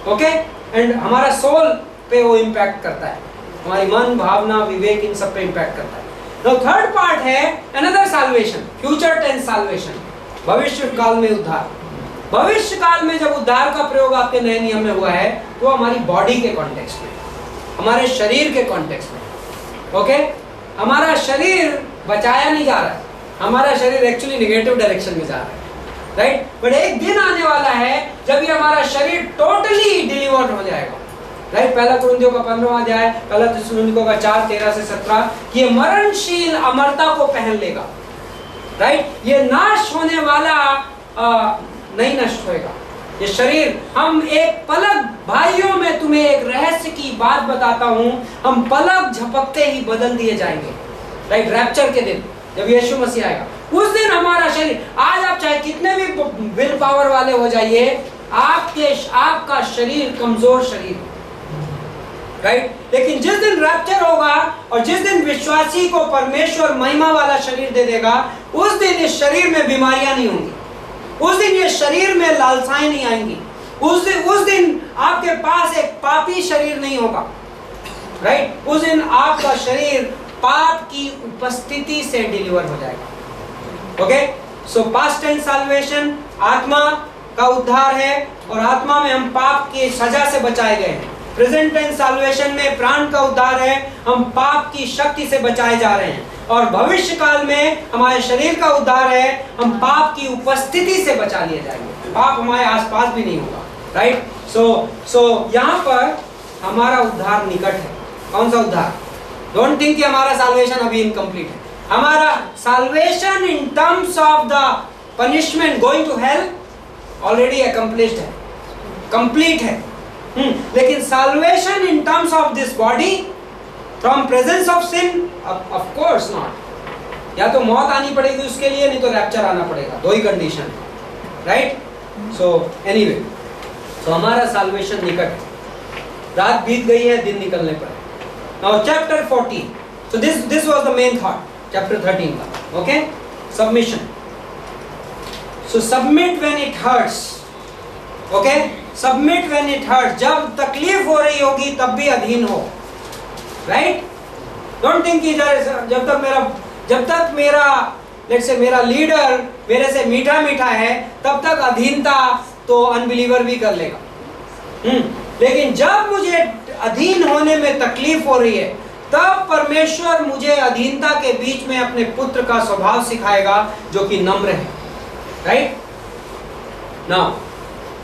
A: okay? And हमारा सोल पे वो इम्पैक्ट करता है, हमारी मन, भावना, विवेक, इन सब पे इम्पैक्ट करता है। Now थर्ड पार्ट है another salvation, future tense salvation, भविष्य काल में उद्धार। भविष्य काल में जब उद्धार का प्रयोग आपके नए नियम में हुआ है तो हमारी बॉडी के कॉन्टेक्स्ट में, हमारे शरीर के कॉन्टेक्स्ट में, ओके? हमारा शरीर बचाया नहीं जा रहा है, हमारा शरीर एक्चुअली नेगेटिव डायरेक्शन में जा रहा है, राइट? बट एक दिन आने वाला है जब ये हमारा शरीर टोटली डिलीवर्ड हो जाएगा, राइट? पहला कुरिन्थियों का 15वां अध्याय, पहला थिस्सलुनीकों का 4:13 से 17, ये मरणशील अमरता को पहन लेगा, राइट? ये नाश होने वाला नहीं नष्ट होएगा ये शरीर। हम एक पलक, भाइयों में तुम्हें एक रहस्य की बात बताता हूं, हम पलक झपकते ही बदल दिए जाएंगे, राइट? रैप्चर के दिन जब यीशु मसीह आएगा, उस दिन हमारा शरीर, आज आप चाहे कितने भी विल पावर वाले हो जाइए, आपका शरीर कमजोर शरीर, राइट? लेकिन जिस दिन रैप्चर होगा और जिस दिन विश्वासी को परमेश्वर महिमा वाला शरीर दे देगा, उस दिन इस शरीर में बीमारियां नहीं होंगी, उस दिन ये शरीर में लालसाएं नहीं आएंगी, उस दिन आपके पास एक पापी शरीर नहीं होगा, राइट? उस दिन आपका शरीर पाप की उपस्थिति से डिलीवर हो जाएगा, okay? So past tense salvation, आत्मा का उद्धार है और आत्मा में हम पाप की सजा से बचाए गए हैं। प्रेजेंट टेंस साल्वेशन में प्राण का उद्धार है, हम पाप की शक्ति से बचाए जा रहे हैं, और भविष्य काल में हमारे शरीर का उद्धार है, हम पाप की उपस्थिति से बचा लिए जाएंगे, पाप हमारे आसपास भी नहीं होगा, राइट? सो यहाँ पर हमारा उद्धार निकट है। कौन सा उद्धार? डोंट थिंक कि हमारा साल्वेशन अभी इनकम्प्लीट है। हमारा salvation in terms of the punishment going to hell already accomplished है, कंप्लीट है। लेकिन salvation in terms of this body from presence of sin, of course not. या तो मौत आनी पड़ेगी उसके लिए, नहीं तो रैप्चर आना पड़ेगा, दो ही कंडीशन, राइट? सो एनीवे, तो हमारा साल्वेशन निकट है। रात बीत गई है, दिन निकलने पर। Now chapter 14, so this was the main thought, chapter 13 का, okay? Submission. So submit when it hurts, okay? Submit when it hurts. जब तकलीफ हो रही होगी तब भी अधीन हो, right? Don't think कि जब तक मेरा let's say मेरा लीडर मेरे से मीठा मीठा है तब तक अधीनता तो अनबिलीवर भी कर लेगा। लेकिन जब मुझे अधीन होने में तकलीफ हो रही है तब परमेश्वर मुझे अधीनता के बीच में अपने पुत्र का स्वभाव सिखाएगा जो कि नम्र है, राइट? नाउ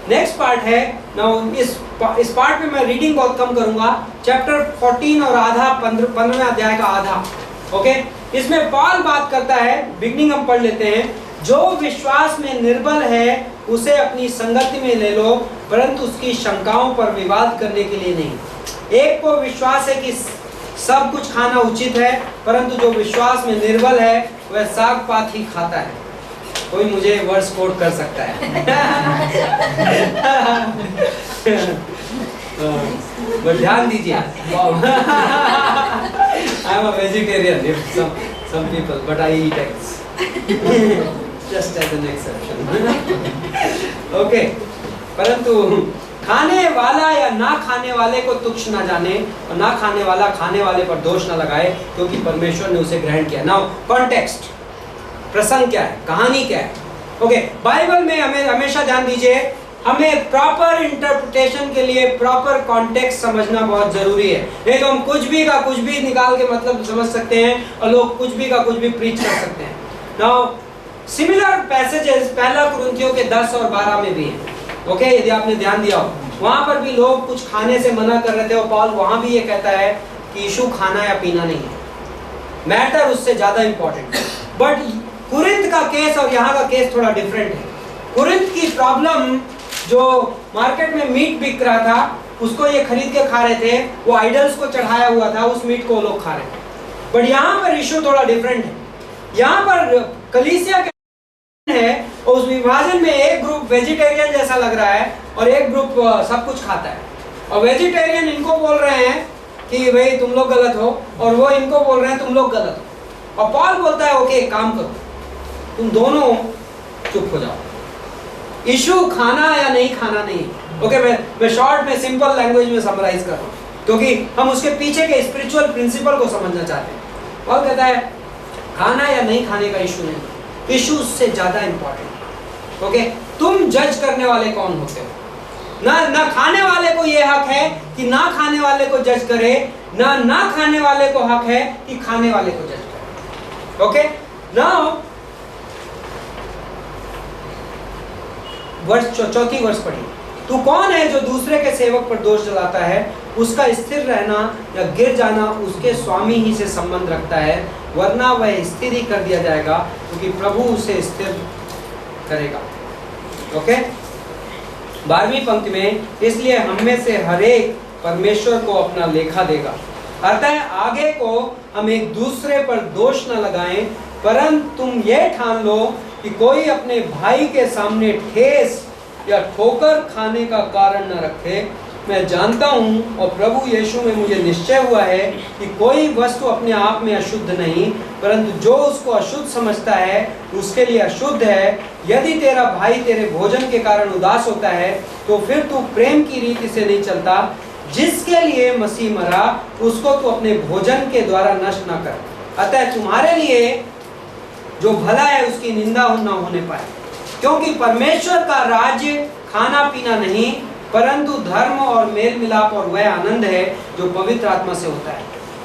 A: नेक्स्ट पार्ट है, नाउ इस पार्ट में मैं रीडिंग बहुत कम करूंगा, चैप्टर 14 और आधा 15वें अध्याय का आधा, ओके? इसमें पॉल बात करता है, बिगनिंग हम पढ़ लेते हैं। जो विश्वास में निर्बल है उसे अपनी संगति में ले लो, परंतु उसकी शंकाओं पर विवाद करने के लिए नहीं। एक को विश्वास है कि सब कुछ खाना उचित है, परंतु जो विश्वास में निर्बल है वह साग पात ही खाता है। कोई मुझे वर्ड्स कोट कर सकता है? बट ध्यान दीजिए, I am a vegetarian, some people, but I eat eggs. Just as an exception. Okay. परंतु खाने वाला या ना खाने वाले को तुच्छ ना जाने, और ना खाने वाला खाने वाले पर दोष ना लगाए, क्योंकि परमेश्वर ने उसे ग्रहण किया। नाउ कॉन्टेक्स्ट, प्रसंग क्या है, कहानी क्या है? ओके, बाइबल में हमें हमेशा ध्यान दीजिए, हमें प्रॉपर इंटरप्रिटेशन के लिए प्रॉपर कॉन्टेक्स्ट समझना बहुत जरूरी है। नहीं तो हम कुछ भी का कुछ भी निकाल के मतलब समझ सकते हैं और लोग कुछ भी का कुछ भी प्रीच कर सकते हैं। नाउ सिमिलर पैसेजेस पहला कुरिन्थियों के 10 और 12 में भी है, ओके? यदि आपने ध्यान दिया हो, वहां पर भी लोग कुछ खाने से मना कर रहे थे और पॉल वहां भी ये कहता है कि यीशु खाना या पीना नहीं है, मैटर उससे ज्यादा इंपॉर्टेंट है। बट कुरिन्थ का केस और यहाँ का केस थोड़ा डिफरेंट है। कुरिन्थ की प्रॉब्लम, जो मार्केट में मीट बिक रहा था उसको ये खरीद के खा रहे थे, वो आइडल्स को चढ़ाया हुआ था, उस मीट को लोग खा रहे थे। बट यहाँ पर इशू थोड़ा डिफरेंट है। यहाँ पर कलीसिया के है और उस विभाजन में एक ग्रुप वेजिटेरियन जैसा लग रहा है और एक ग्रुप सब कुछ खाता है। और वेजिटेरियन इनको बोल रहे हैं कि भाई तुम लोग गलत हो, और वो इनको बोल रहे हैं तुम लोग गलत हो। और पॉल बोलता है ओके, एक काम करो, तुम दोनों चुप हो जाओ। इशू खाना या नहीं खाना नहीं। ओके, मैं शॉर्ट में सिंपल लैंग्वेज में समराइज कर रहा हूँ क्योंकि हम उसके पीछे के स्पिरिचुअल प्रिंसिपल को समझना चाहते हैं। पॉल कहता है खाना या नहीं खाने का इशू नहीं, इशू से ज्यादा इंपॉर्टेंट। ओके, तुम जज करने वाले कौन होते हो? ना खाने वाले को ये हक है कि ना खाने वाले को जज करे, ना खाने वाले को हक है कि खाने वाले को जज करे। ओके, नाउ चौथी वर्ष पढ़ी। तू कौन है जो दूसरे के सेवक पर दोष जलाता है? उसका स्थिर रहना या गिर जाना उसके स्वामी ही से संबंध रखता है, वरना वह स्थिर ही कर दिया जाएगा क्योंकि प्रभु उसे स्थिर करेगा। ओके, 12वीं पंक्ति में, इसलिए हम में से हर एक परमेश्वर को अपना लेखा देगा। अतः आगे को हम एक दूसरे पर दोष न लगाएं, परंतु तुम ये ठान लो कि कोई अपने भाई के सामने ठेस या ठोकर खाने का कारण न रखे। मैं जानता हूँ और प्रभु यीशु में मुझे निश्चय हुआ है कि कोई वस्तु अपने आप में अशुद्ध नहीं, परंतु जो उसको अशुद्ध समझता है उसके लिए अशुद्ध है। यदि तेरा भाई तेरे भोजन के कारण उदास होता है तो फिर तू प्रेम की रीति से नहीं चलता। जिसके लिए मसीह मरा उसको तू अपने भोजन के द्वारा नष्ट न कर। अतः तुम्हारे लिए जो भला है उसकी निंदा न होने पाए, क्योंकि परमेश्वर का राज्य खाना पीना नहीं परंतु धर्म और मेल मिलाप और वह आनंद है जो पवित्र आत्मा से होता है।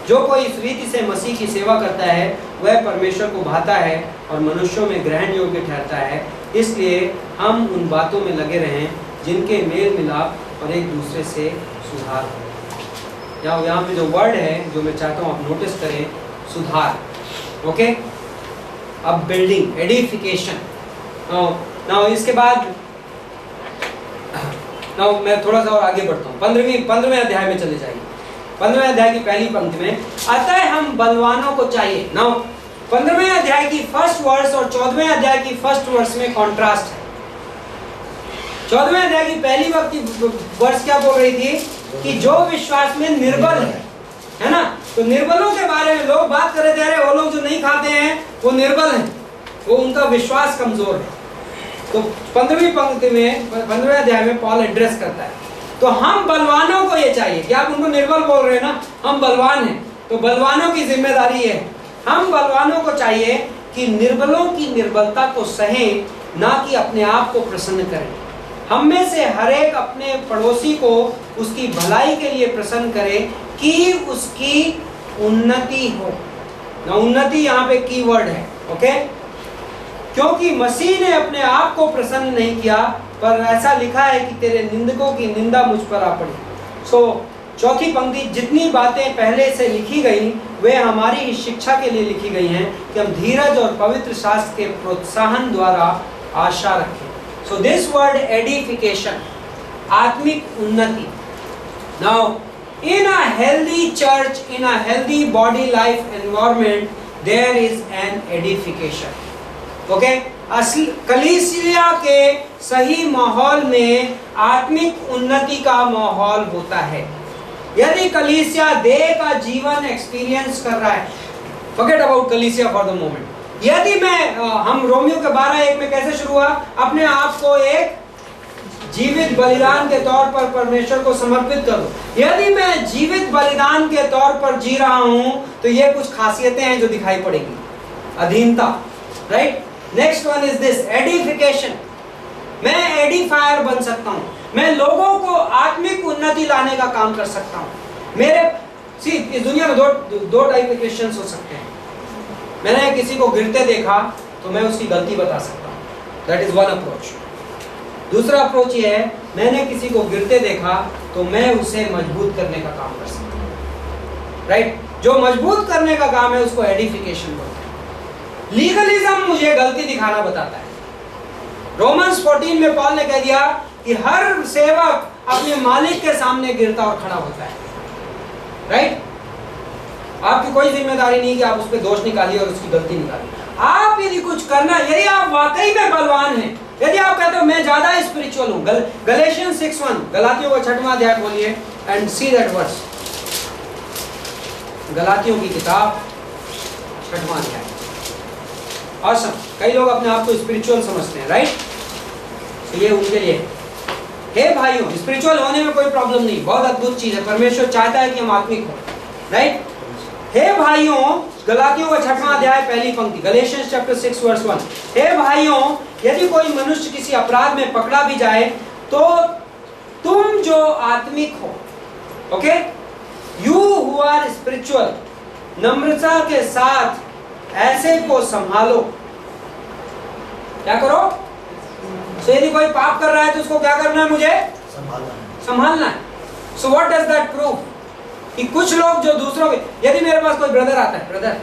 A: जो कोई इस रीति से मसीह की सेवा करता है वह परमेश्वर को भाता है और मनुष्यों में ग्रहण योग्य ठहरता है। इसलिए हम उन बातों में लगे रहें जिनके मेल मिलाप और एक दूसरे से सुधार हो। यहाँ पे जो वर्ड है जो मैं चाहता हूँ आप नोटिस करें, सुधार, ओके। अब बिल्डिंग, एडिफिकेशन। नाउ इसके बाद नाउ मैं थोड़ा सा और आगे बढ़ता हूँ, 15वें अध्याय में चले जाइए। 15वें अध्याय की पहली पंक्ति में, अतः हम बलवानों को चाहिए। नाउ 15वें अध्याय की फर्स्ट वर्स और 14वें अध्याय की फर्स्ट वर्स में कॉन्ट्रास्ट है। 14वें अध्याय की पहली वर्स क्या बोल रही थी कि जो विश्वास में निर्बल है ना, तो निर्बलों के बारे में लोग बात कर रहे थे, अरे वो लोग जो नहीं खाते हैं वो निर्बल हैं, वो उनका विश्वास कमजोर है। तो 15वीं पंक्ति में 15वें अध्याय में पॉल एड्रेस करता है, तो हम बलवानों को ये चाहिए कि आप उनको निर्बल बोल रहे हैं ना, हम बलवान हैं, तो बलवानों की जिम्मेदारी है, हम बलवानों को चाहिए कि निर्बलों की निर्बलता को सहें, ना कि अपने आप को प्रसन्न करें। हम में से हर एक अपने पड़ोसी को उसकी भलाई के लिए प्रसन्न करे कि उसकी उन्नति हो। ना उन्नति यहाँ पे कीवर्ड है, ओके। क्योंकि मसीह ने अपने आप को प्रसन्न नहीं किया, पर ऐसा लिखा है कि तेरे निंदकों की निंदा मुझ पर आ पड़ी। चौथी पंक्ति, जितनी बातें पहले से लिखी गई वे हमारी ही शिक्षा के लिए लिखी गई हैं कि हम धीरज और पवित्र शास्त्र के प्रोत्साहन द्वारा आशा रखें। सो दिस वर्ड एडिफिकेशन, आत्मिक उन्नति। Now in a healthy church, in a healthy body life environment, there is an edification. Okay? कलीसिया के सही माहौल में आत्मिक उन्नति का माहौल होता है। यदि कलीसिया देह का जीवन एक्सपीरियंस कर रहा है, forget about कलीसिया for the moment. यदि हम रोमियो के 12:1 में कैसे शुरू हुआ, अपने आप को एक जीवित बलिदान के तौर पर परमेश्वर को समर्पित करो। यदि मैं जीवित बलिदान के तौर पर जी रहा हूं तो ये कुछ खासियतें हैं जो दिखाई पड़ेगी। अधीनता, right. Next one is this edification. मैं एडिफायर बन सकता हूं, मैं लोगों को आत्मिक उन्नति लाने का काम कर सकता हूं। इस दुनिया में दो टाइप के क्रिश्चियंस हो सकते हैं। मैंने किसी को गिरते देखा तो मैं उसकी गलती बता सकता हूं, दैट इज वन अप्रोच। दूसरा अप्रोच ये है, मैंने किसी को गिरते देखा तो मैं उसे मजबूत करने का काम कर सकता हूं, राइट। जो मजबूत करने का काम है उसको एडिफिकेशन बोलते हैं। लीगलिज्म मुझे गलती दिखाना बताता है। रोमन्स 14 में पॉल ने कह दिया कि हर सेवक अपने मालिक के सामने गिरता और खड़ा होता है, राइट। आपकी कोई जिम्मेदारी नहीं कि आप उस पर दोष निकालिए और उसकी गलती निकालिए। आप यदि कुछ करना, यदि आप वाकई में बलवान हैं, यदि आप कहते हो मैं ज्यादा स्पिरिचुअल हूं, गलेशियंस 6:1, गलातियों का 6वां अध्याय खोलिए एंड सी दैट वर्स। गलातियों की किताब 6वां अध्याय। ऑसम। कई लोग अपने आप को स्पिरिचुअल समझते हैं, राइट। तो ये उनके लिए, हे भाइयों, स्पिरिचुअल होने में कोई प्रॉब्लम नहीं, बहुत अद्भुत चीज है। परमेश्वर चाहता है कि हम आत्मिक हो, राइट। हे भाइयों, गलातियों का 6वां अध्याय पहली पंक्ति, गलेशियंस चैप्टर 6 वर्स 1। हे भाइयों, यदि कोई मनुष्य किसी अपराध में पकड़ा भी जाए तो तुम जो आत्मिक हो, okay, you who are spiritual, नम्रता के साथ ऐसे को संभालो। क्या करो? तो यदि कोई पाप कर रहा है तो उसको क्या करना है? मुझे संभालना है। So what does that prove? कि कुछ लोग जो दूसरों के, यदि मेरे पास कोई ब्रदर आता है, ब्रदर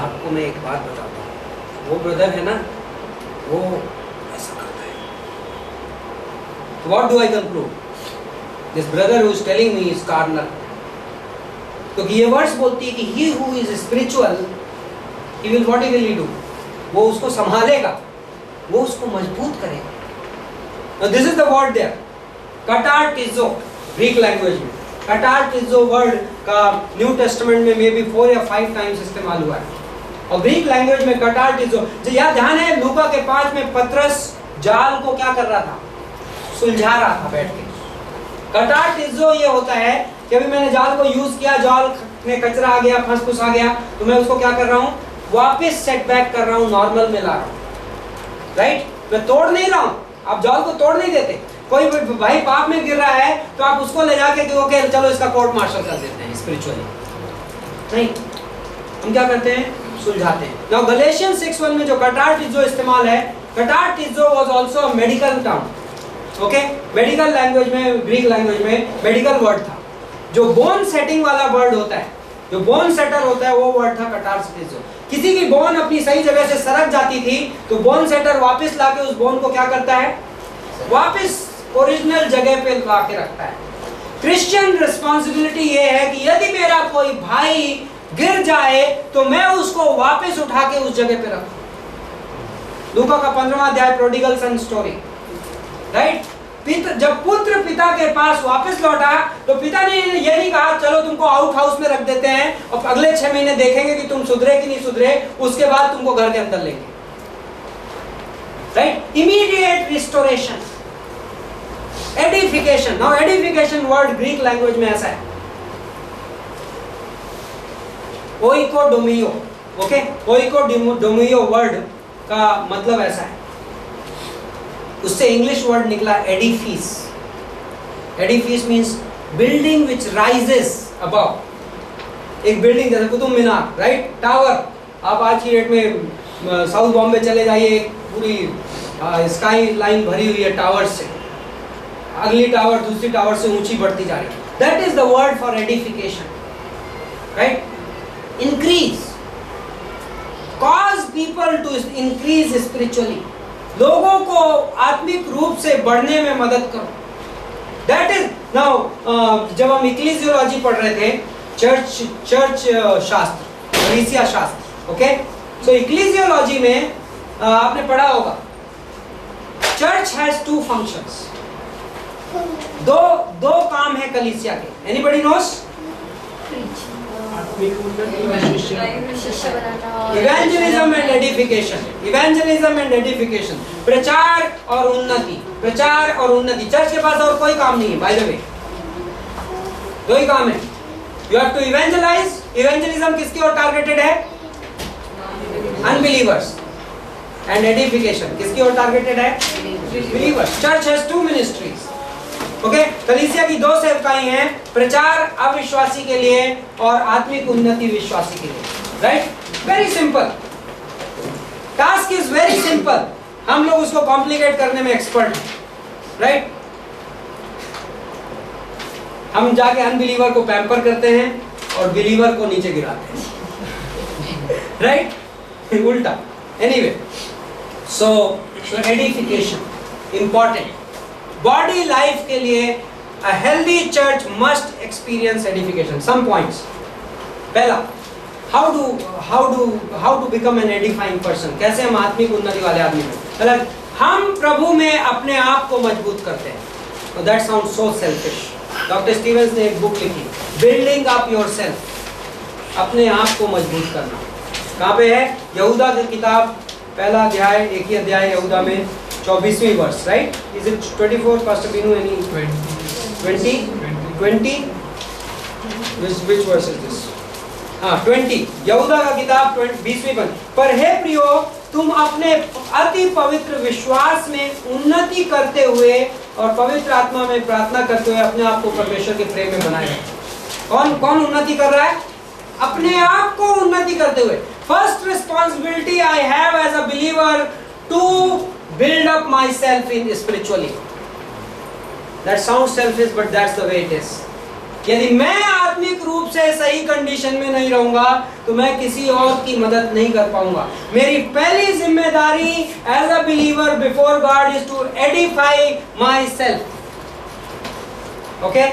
A: आपको मैं एक बात बताता हूँ, वो ब्रदर है ना, वो ऐसा करता है, तो what do I conclude? This brother who is telling me is carnal. क्योंकि ये वर्ड्स बोलती है कि he who is spiritual, he will what he will do, वो उसको संभालेगा, वो उसको मजबूत करेगा। This is the word there, कटार्टिजो, ग्रीक लैंग्वेज में कटार्टिजो वर्ड का न्यू टेस्टामेंट में मे बी 4 या 5 टाइम्स इस्तेमाल हुआ है। और ग्रीक लैंग्वेज में कटार्टिजो, यह ध्यान है लूका के 5 में पतरस जाल को क्या कर रहा था? सुलझा रहा था बैठ के। कटार्टिजो ये होता है कि अभी मैंने जाल को यूज किया, जाल में कचरा आ गया, फंस आ गया, तो मैं उसको क्या कर रहा हूँ? वापस सेट बैक कर रहा हूँ, नॉर्मल में ला रहा हूँ, राइट। मैं तोड़ नहीं रहा हूँ, आप जाल को तोड़ नहीं देते। कोई भाई पाप में गिर रहा है तो आप उसको ले जाके ओके चलो इसका कोर्ट मार्शल कर देते हैं स्पिरिचुअली, नहीं, हम क्या करते हैं? सुलझाते हैं। नाउ गलेशियंस 6:1 में जो कटार्टिजो इस्तेमाल है, कटार्टिजो was also a medical term, okay. Medical language में, ग्रीक लैंग्वेज में मेडिकल वर्ड था। जो बोन सेटिंग वाला वर्ड होता है, जो बोन सेटर होता है, वो वर्ड था कैटार्सिस। किसी की बोन अपनी सही जगह से सरक जाती थी तो बोन सेटर वापस लाके उस बोन को क्या करता है, वापस ओरिजिनल जगह पे लाके रखता है। क्रिश्चियन रिस्पॉन्सिबिलिटी ये है कि यदि मेरा कोई भाई गिर जाए तो मैं उसको वापस उठा के उस जगह पे रखूं। लूका का 15वां अध्याय, प्रोडिगल सन स्टोरी, राइट। जब पुत्र पिता के पास वापस लौटा तो पिता ने ये नहीं कहा चलो तुमको आउट हाउस में रख देते हैं और अगले 6 महीने देखेंगे कि तुम सुधरे कि नहीं सुधरे, उसके बाद तुमको घर के अंदर लेंगे, right. Immediate restoration, edification. Now edification word Greek language में ऐसा है, ओइकोडोमियो, ओके। ओइकोडोमियो वर्ड का मतलब ऐसा है, उससे इंग्लिश वर्ड निकला एडिफिस। एडिफिस मींस बिल्डिंग विच राइजेस अबव। एक बिल्डिंग जैसे कुतुब मीनार, राइट, टावर। आप आज की डेट में साउथ बॉम्बे चले जाइए, एक पूरी स्काई लाइन भरी हुई है टावर से, अगली टावर दूसरी टावर से ऊंची बढ़ती जा रही है। That is the word for edification, right. Increase, cause people to increase spiritually, लोगों को आत्मिक रूप से बढ़ने में मदद करो। दैट इज नाउ, जब हम इक्लेसियोलॉजी पढ़ रहे थे, चर्च शास्त्र, कलीसिया शास्त्र, ओके। सो इक्लेसियोलॉजी में आपने पढ़ा होगा, चर्च हैज 2 फंक्शंस, दो काम है कलीसिया के। Anybody knows? Evangelism and edification, evangelism and edification, प्रचार और उन्नति, प्रचार और उन्नति। चर्च के पास और कोई काम नहीं है, बाय द वे, 2 ही काम है। You have to evangelize. Evangelism किसकी ओर टारगेटेड है? अनबिलीवर्स। एंड एडिफिकेशन किसकी ओर टारगेटेड है? Believers. Church has 2 ministries, okay. कलीसिया की 2 सेवकाई हैं, प्रचार अविश्वासी के लिए और आत्मिक उन्नति विश्वासी के लिए, right. Very simple task, is very simple. हम लोग उसको कॉम्प्लिकेट करने में एक्सपर्ट हैं, राइट। हम जाके अनबिलीवर को पैम्पर करते हैं और बिलीवर को नीचे गिराते हैं, राइट, उल्टा। एनीवे, सो एडिफिकेशन इंपॉर्टेंट। बॉडी लाइफ के लिए a healthy church must experience edification. Some points. पहला, how to become an edifying person. कैसे हम आत्मिक उन्नति वाले आदमी हैं? पहला, हम प्रभु में अपने आप को मजबूत करते हैं। So that sounds so selfish. Doctor Stevens ने एक बुक लिखी, Building Up Yourself. अपने आप को मजबूत करना। कहाँ पे है? यहूदा की किताब, पहला अध्याय, एक ही अध्याय यहूदा में, 24वीं वर्ष, right. Is it 24 pastor Binu? Any 20 which verse is this? हाँ, 20, यहूदा का किताब 20वीं पद। पर हे प्रियो, तुम अपने अति पवित्र विश्वास में उन्नति करते हुए और पवित्र आत्मा में प्रार्थना करते हुए अपने आप को परमेश्वर के प्रेम में बनाए रखो। कौन उन्नति कर रहा है? अपने आप को उन्नति करते हुए। First responsibility I have as a believer to build up myself in spiritually. That sounds selfish, but that's the way it is. यदि मैं आत्मिक रूप से सही कंडीशन में नहीं रहूंगा तो मैं किसी और की मदद नहीं कर पाऊंगा। मेरी पहली जिम्मेदारी as a believer before God is to edify myself, okay.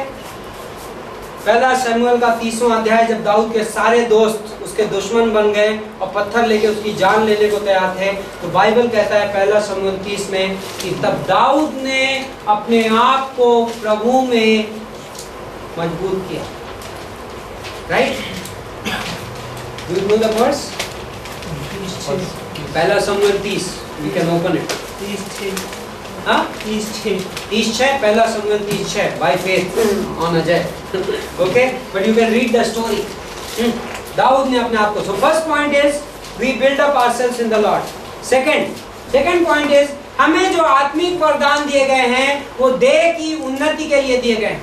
A: पहला शमूएल का 30वां अध्याय, जब दाऊद के सारे दोस्त उसके दुश्मन बन गए और पत्थर लेके उसकी जान लेने को तैयार थे, तो बाइबल कहता है पहला शमूएल 30 में कि तब दाऊद ने अपने आप को प्रभु में मजबूत किया, right. Do you know the verse? पहला शमूएल 30, वी कैन ओपन इट। 30:6, पहला शमूएल 30:6, by faith on Ajay, okay. But you can read the story. दाऊद ने अपने आप को, so first point is we build up ourselves in the Lord. Second point is हमें जो आत्मिक वरदान दिए गए हैं वो देह की उन्नति के लिए दिए गए हैं।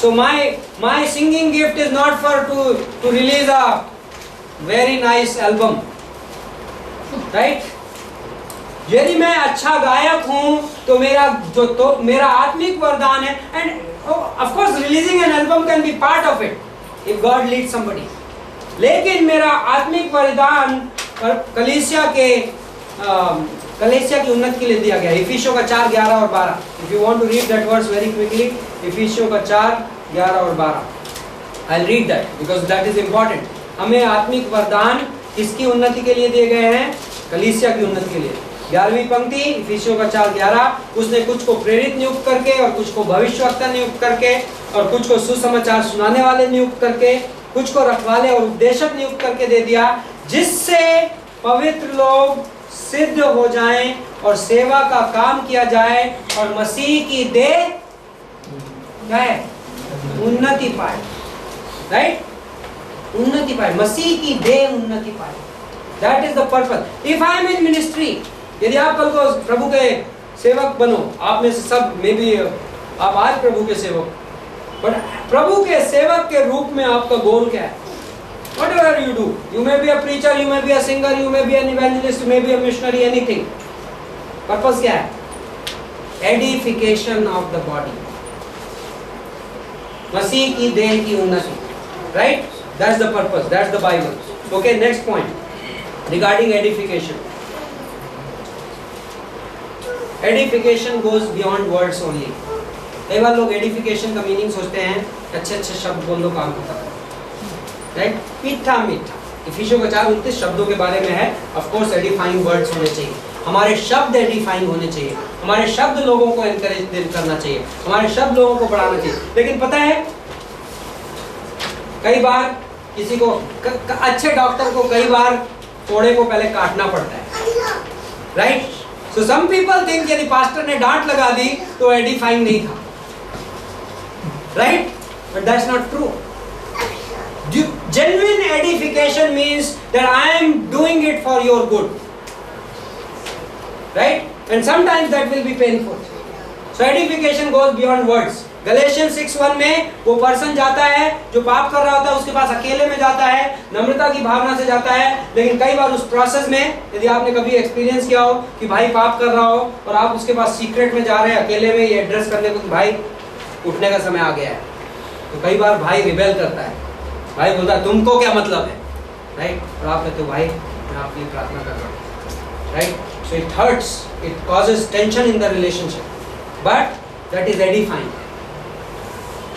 A: So my singing gift is not for to release a very nice album, right. यदि मैं अच्छा गायक हूं तो मेरा आत्मिक वरदान है, end of course releasing an album can be part of it if God lead somebody, लेकिन मेरा आत्मिक वरदान कलीसिया की उन्नति के लिए दिया गया। इफिसियों का 4, 11 और 12। If you want to read that verse very quickly, इफिसियों का 4, 11 और 12। I will read that because that is important. हमें आत्मिक वरदान किसकी उन्नति के लिए दिए गए हैं? कलीसिया की उन्नति के लिए। 11वीं पंक्ति इफिसियों का 4, 11। उसने कुछ को प्रेरित नियुक्त करके, और कुछ को भविष्यवक्ता नियुक्त करके, और कुछ को सुसमाचार सुनाने वाले नियुक्त करके, कुछ को रखवाले और उपदेशक नियुक्त करके दे दिया, जिससे पवित्र लोग सिद्ध हो जाएं और सेवा का काम किया जाए और मसीह की देह क्या है? उन्नति पाए। राइट? उन्नति पाए, मसीह की देह उन्नति पाए। That is the purpose. If I M in ministry, यदि आप कल को प्रभु के सेवक बनो, आप में से सब में भी आप आज प्रभु के सेवक, बट प्रभु के सेवक के रूप में आपका गोल क्या है? Whatever you do, you may be a preacher, you may be a singer, you may be an evangelist, you may be a missionary, anything. Purpose क्या है? Edification of the body. मसीह की देह की उन्नति. Right? That's the purpose. That's the Bible. Okay, next point regarding edification. Edification goes beyond words only. कई बार लोग edification का meaning सोचते हैं अच्छे शब्द बोल दो काम होता है, राइट? मीठा मीठा। इफिसियों का 4:29 शब्दों के बारे में है। ऑफ कोर्स एडिफाइंग वर्ड्स होने चाहिए, हमारे शब्द एडिफाइंग होने चाहिए, हमारे शब्द लोगों को एनकरेज करना चाहिए, हमारे शब्द लोगों को बढ़ाना चाहिए। लेकिन पता है कई बार किसी को अच्छे डॉक्टर को कई बार फोड़े को पहले काटना पड़ता है, राइट? सो सम पीपल थिंक यदि पास्टर ने डांट लगा दी तो एडिफाइंग नहीं था, right? But that's not true. Genuine edification means that I am doing it for your good, right? And sometimes that will be painful. So edification goes beyond words. Galatians 6:1 में वो person जाता है जो पाप कर रहा होता है, उसके पास अकेले में जाता है, नम्रता की भावना से जाता है। लेकिन कई बार उस प्रोसेस में, यदि आपने कभी एक्सपीरियंस किया हो कि भाई पाप कर रहा हो और आप उसके पास सीक्रेट में जा रहे हैं अकेले में ये एड्रेस करने को कि भाई उठने का समय आ गया है, तो कई बार भाई रिबेल करता है। भाई बोलता है तुमको क्या मतलब है, राइट? और आप कहते हो भाई मैं आपके लिए प्रार्थना कर रहा हूँ, right? So it hurts, it causes tension in the relationship, but that is edifying.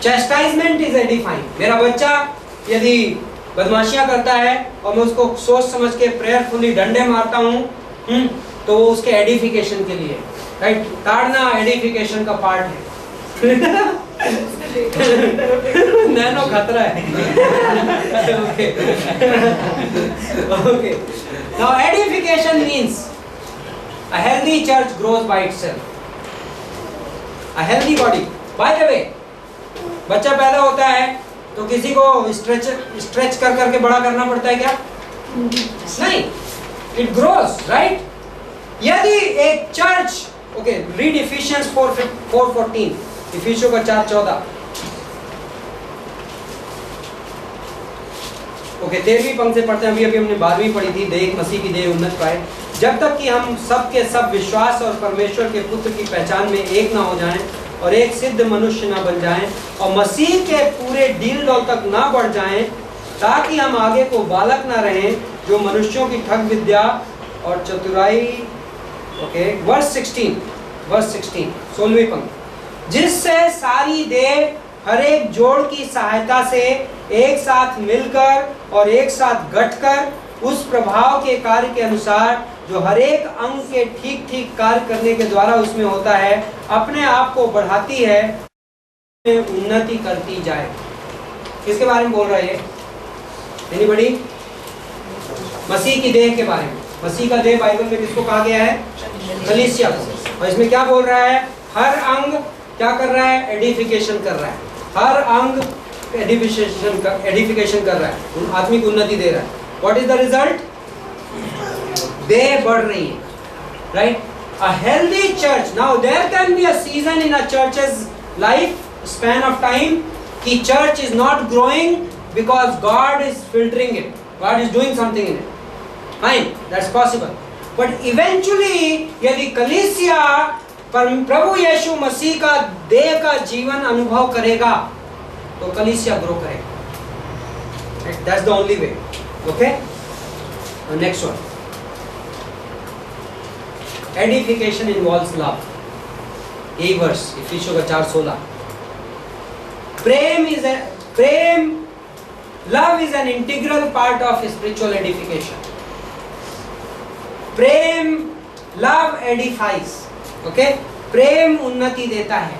A: Chastisement is edifying. मेरा बच्चा यदि बदमाशियां करता है और मैं उसको सोच समझ के प्रेयरफुली डंडे मारता हूँ, तो वो उसके एडिफिकेशन के लिए, राइट? ताड़ना एडिफिकेशन का पार्ट है. नैनो खतरा है. Okay. Now edification means a healthy church grows by itself. A healthy body. By the way, बच्चा पैदा होता है तो किसी को स्ट्रेच कर करके बड़ा करना पड़ता है क्या? नहीं. It grows, right? यदि एक चर्च, okay, read Ephesians 4:14. इफिसियों का 4:14. ओके, 13वीं पंक्ति से पढ़ते हैं. अभी हमने 12वीं पढ़ी थी, देह मसीह की देह उन्नत पाए, जब तक कि हम सब के सब विश्वास और परमेश्वर के पुत्र की पहचान में एक ना हो जाएं और एक सिद्ध मनुष्य ना बन जाएं और मसीह के पूरे डील डॉल तक ना बढ़ जाएं, ताकि हम आगे को बालक ना रहें जो मनुष्यों की ठग विद्या और चतुराई. ओके, वर्स 16, 16वीं पंक्ति. जिससे सारी देह हर एक जोड़ की सहायता से एक साथ मिलकर और एक साथ गठकर उस प्रभाव के कार्य के अनुसार जो हर एक अंग के ठीक ठीक कार्य करने के द्वारा उसमें होता है, अपने आप को बढ़ाती है, उन्नति करती जाए. किसके बारे में बोल रहा है? एनीबॉडी? मसीह की देह के बारे में. मसीह का देह बाइबल में किसको कहा गया है? कलीसिया को. और इसमें क्या बोल रहा है? हर अंग क्या कर रहा है? एडिफिकेशन कर रहा है. हर अंग एडिफिकेशन कर रहा है, आत्मिक उन्नति दे रहा है. What is the result? देह बढ़ रही है, right? A healthy church. Now there can be a season in a church's life span of time कि church is not growing because God is filtering it, God is doing something in it. Fine, that's possible. But eventually यदि कलीसिया प्रभु यीशु मसीह का देह का जीवन अनुभव करेगा तो कलीसिया ग्रो करेगा। That's the only way. Okay, next one, edification involves love. यही वर्स इफिसियों का 4:16। प्रेम love is an integral part of spiritual edification. प्रेम, लव एडिफाइज। ओके, प्रेम उन्नति देता है।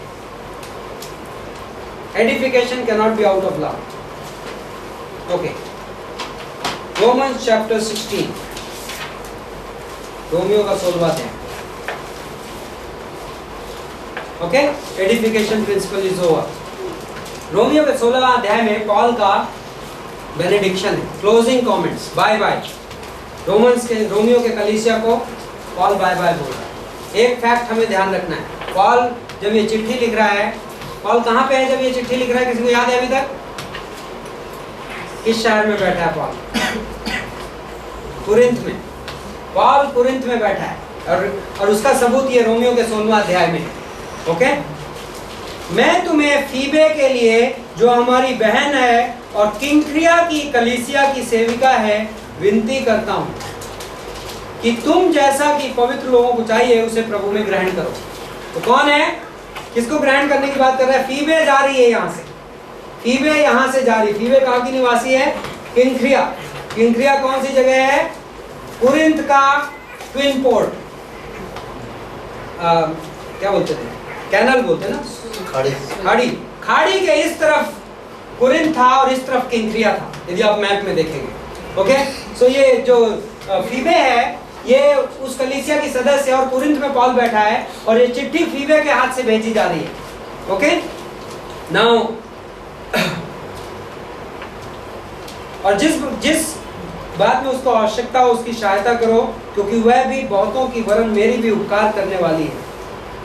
A: Edification can not be out of love. Okay, Romans chapter 16, रोमियो का 16वां अध्याय। Okay, edification principle is over. रोमियो के 16वां अध्याय में पॉल का बेनेडिक्शन है, closing comments, bye bye. Romeo के कलीसिया को पॉल बाय बाय बोल रहा है। एक फैक्ट हमें ध्यान रखना है, पॉल जब ये चिट्ठी लिख रहा है, पॉल कहाँ पे है जब ये चिट्ठी लिख रहा है? किसी को याद है अभी तक? किस शहर में बैठा है पॉल? कुरिन्थ में। पॉल कुरिन्थ में बैठा है और उसका सबूत ये रोमियो के 16वां अध्याय में है। ओके, मैं तुम्हें फीबे के लिए जो हमारी बहन है और किंक्रिया की कलीसिया की सेविका है विनती करता हूँ कि तुम जैसा कि पवित्र लोगों को चाहिए उसे प्रभु में ग्रहण करो। तो कौन है, किसको ग्रहण करने की बात कर रहा है? फीबे जा रही है यहाँ से, फीबे यहाँ से जा रही। फीबे कहाँ की निवासी है? किंक्रिया। किंक्रिया कौन सी जगह है? कुरिन्थ का ट्विन पोर्ट, क्या बोलते थे, कैनल बोलते ना, खाड़ी के इस तरफ कुरिन्थ था और इस तरफ किंक्रिया था, यदि आप मैप में देखेंगे। ओके, सो ये जो फीबे है ये उस कलीसिया की सदस्य है और कुरिन्थ में पॉल बैठा है और ये चिट्ठी फीबे के हाथ से भेजी जा रही है। ओके, नाउ और जिस बात में उसको आवश्यकता हो उसकी सहायता करो, क्योंकि वह भी बहुतों की वरन मेरी भी उपकार करने वाली है।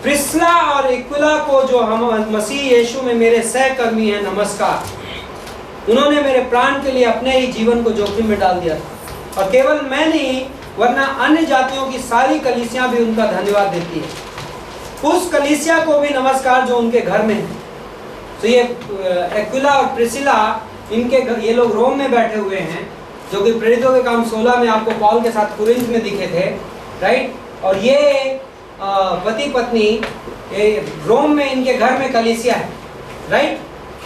A: प्रिस्ला और एक्विला को जो हम मसीह यीशु में मेरे सहकर्मी हैं नमस्कार। उन्होंने मेरे प्राण के लिए अपने ही जीवन को जोखिम में डाल दिया था और केवल मैं नहीं वरना अन्य जातियों की सारी कलीसियां भी उनका धन्यवाद देती है। उस कलीसिया को भी नमस्कार जो उनके घर में है। तो ये एक्विला और प्रिसिला, इनके घर, ये लोग रोम में बैठे हुए हैं, जो कि प्रेरितों के काम 16 में आपको पॉल के साथ कुरिन्थ में दिखे थे, राइट। और ये पति पत्नी रोम में, इनके घर में कलीसिया है, राइट।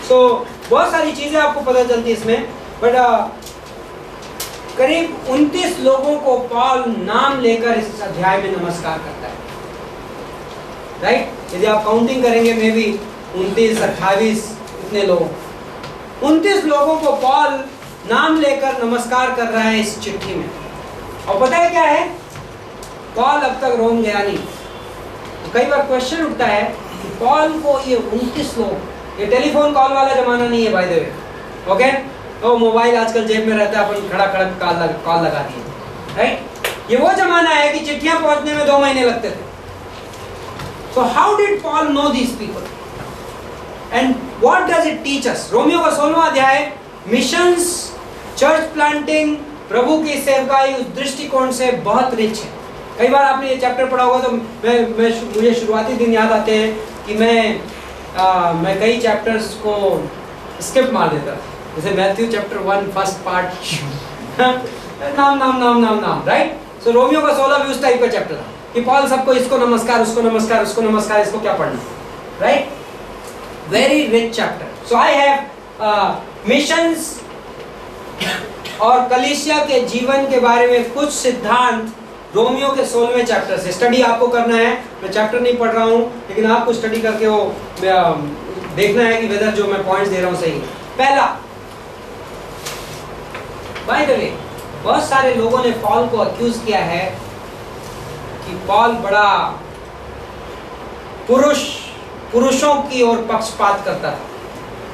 A: सो बहुत सारी चीजें आपको पता चलती है इसमें, बट करीब 29 लोगों को पॉल नाम लेकर इस अध्याय में नमस्कार करता है, राइट। यदि आप काउंटिंग करेंगे मे भी 29, 28 इतने लोग, 29 लोगों को पॉल नाम लेकर नमस्कार कर रहा है इस चिट्ठी में। और पता है क्या है, पॉल अब तक रोम गया नहीं। तो कई बार क्वेश्चन उठता है कि पॉल को ये 29 लोग, ये टेलीफोन कॉल वाला जमाना नहीं है बाय द वे, ओके। तो मोबाइल आजकल जेब में रहता है, अपन खड़ा कॉल लगा दिए, राइट। ये वो जमाना है कि चिट्ठियां पहुंचने में 2 महीने लगते थे। So how did Paul know these people? And what does it teach us? Romeo का 16वां अध्याय मिशंस, चर्च प्लांटिंग, प्रभु की सेवकाई उस दृष्टिकोण से बहुत रिच है। कई बार आपने ये चैप्टर पढ़ा होगा तो मुझे शुरुआती दिन याद आते हैं कि मैं कई चैप्टर्स को स्किप मार देता, जैसे मैथ्यू चैप्टर 1 फर्स्ट पार्ट नाम, राइट। सो रोमियो का 16 भी उस टाइप का चैप्टर था कि पॉल सबको इसको नमस्कार, उसको नमस्कार, उसको नमस्कार, इसको क्या पढ़ना, right. Very rich chapter. So I have missions और कलीसिया के जीवन के बारे में कुछ सिद्धांत रोमियो के 16वें चैप्टर से स्टडी आपको करना है। मैं चैप्टर नहीं पढ़ रहा हूँ, लेकिन आपको स्टडी करके वो देखना है कि वेदर जो मैं पॉइंट्स दे रहा हूँ सही है। पहला, बाय द वे, बहुत सारे लोगों ने पॉल को अक्यूज किया है कि पॉल बड़ा पुरुषों की ओर पक्षपात करता था,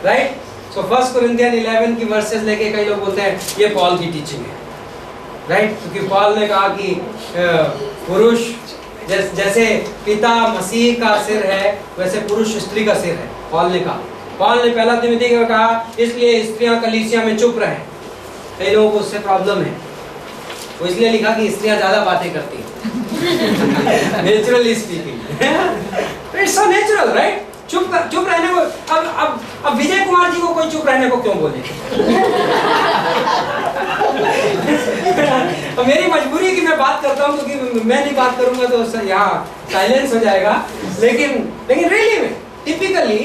A: राइट। सो 1 कोरिन्थियन 11 की वर्सेस लेके कई लोग बोलते हैं ये पॉल की टीचिंग है, राइट। क्योंकि पॉल ने कहा कि पुरुष जैसे पिता मसीह का सिर है वैसे पुरुष स्त्री का सिर है, पॉल ने कहा। पॉल ने 1 तिमुथी में कहा इसलिए स्त्रियां कलीसिया में चुप रहें। कई लोगों को उससे प्रॉब्लम है। वो इसलिए लिखा कि स्त्रियां ज्यादा बातें करती हैं naturally speaking. It's so natural right. चुप रहने को अब विजय कुमार जी को कोई चुप रहने को क्यों बोले? मेरी मजबूरी है कि मैं बात करता हूँ, क्योंकि मैं नहीं बात करूंगा तो यहाँ साइलेंस हो जाएगा। लेकिन रियली में टिपिकली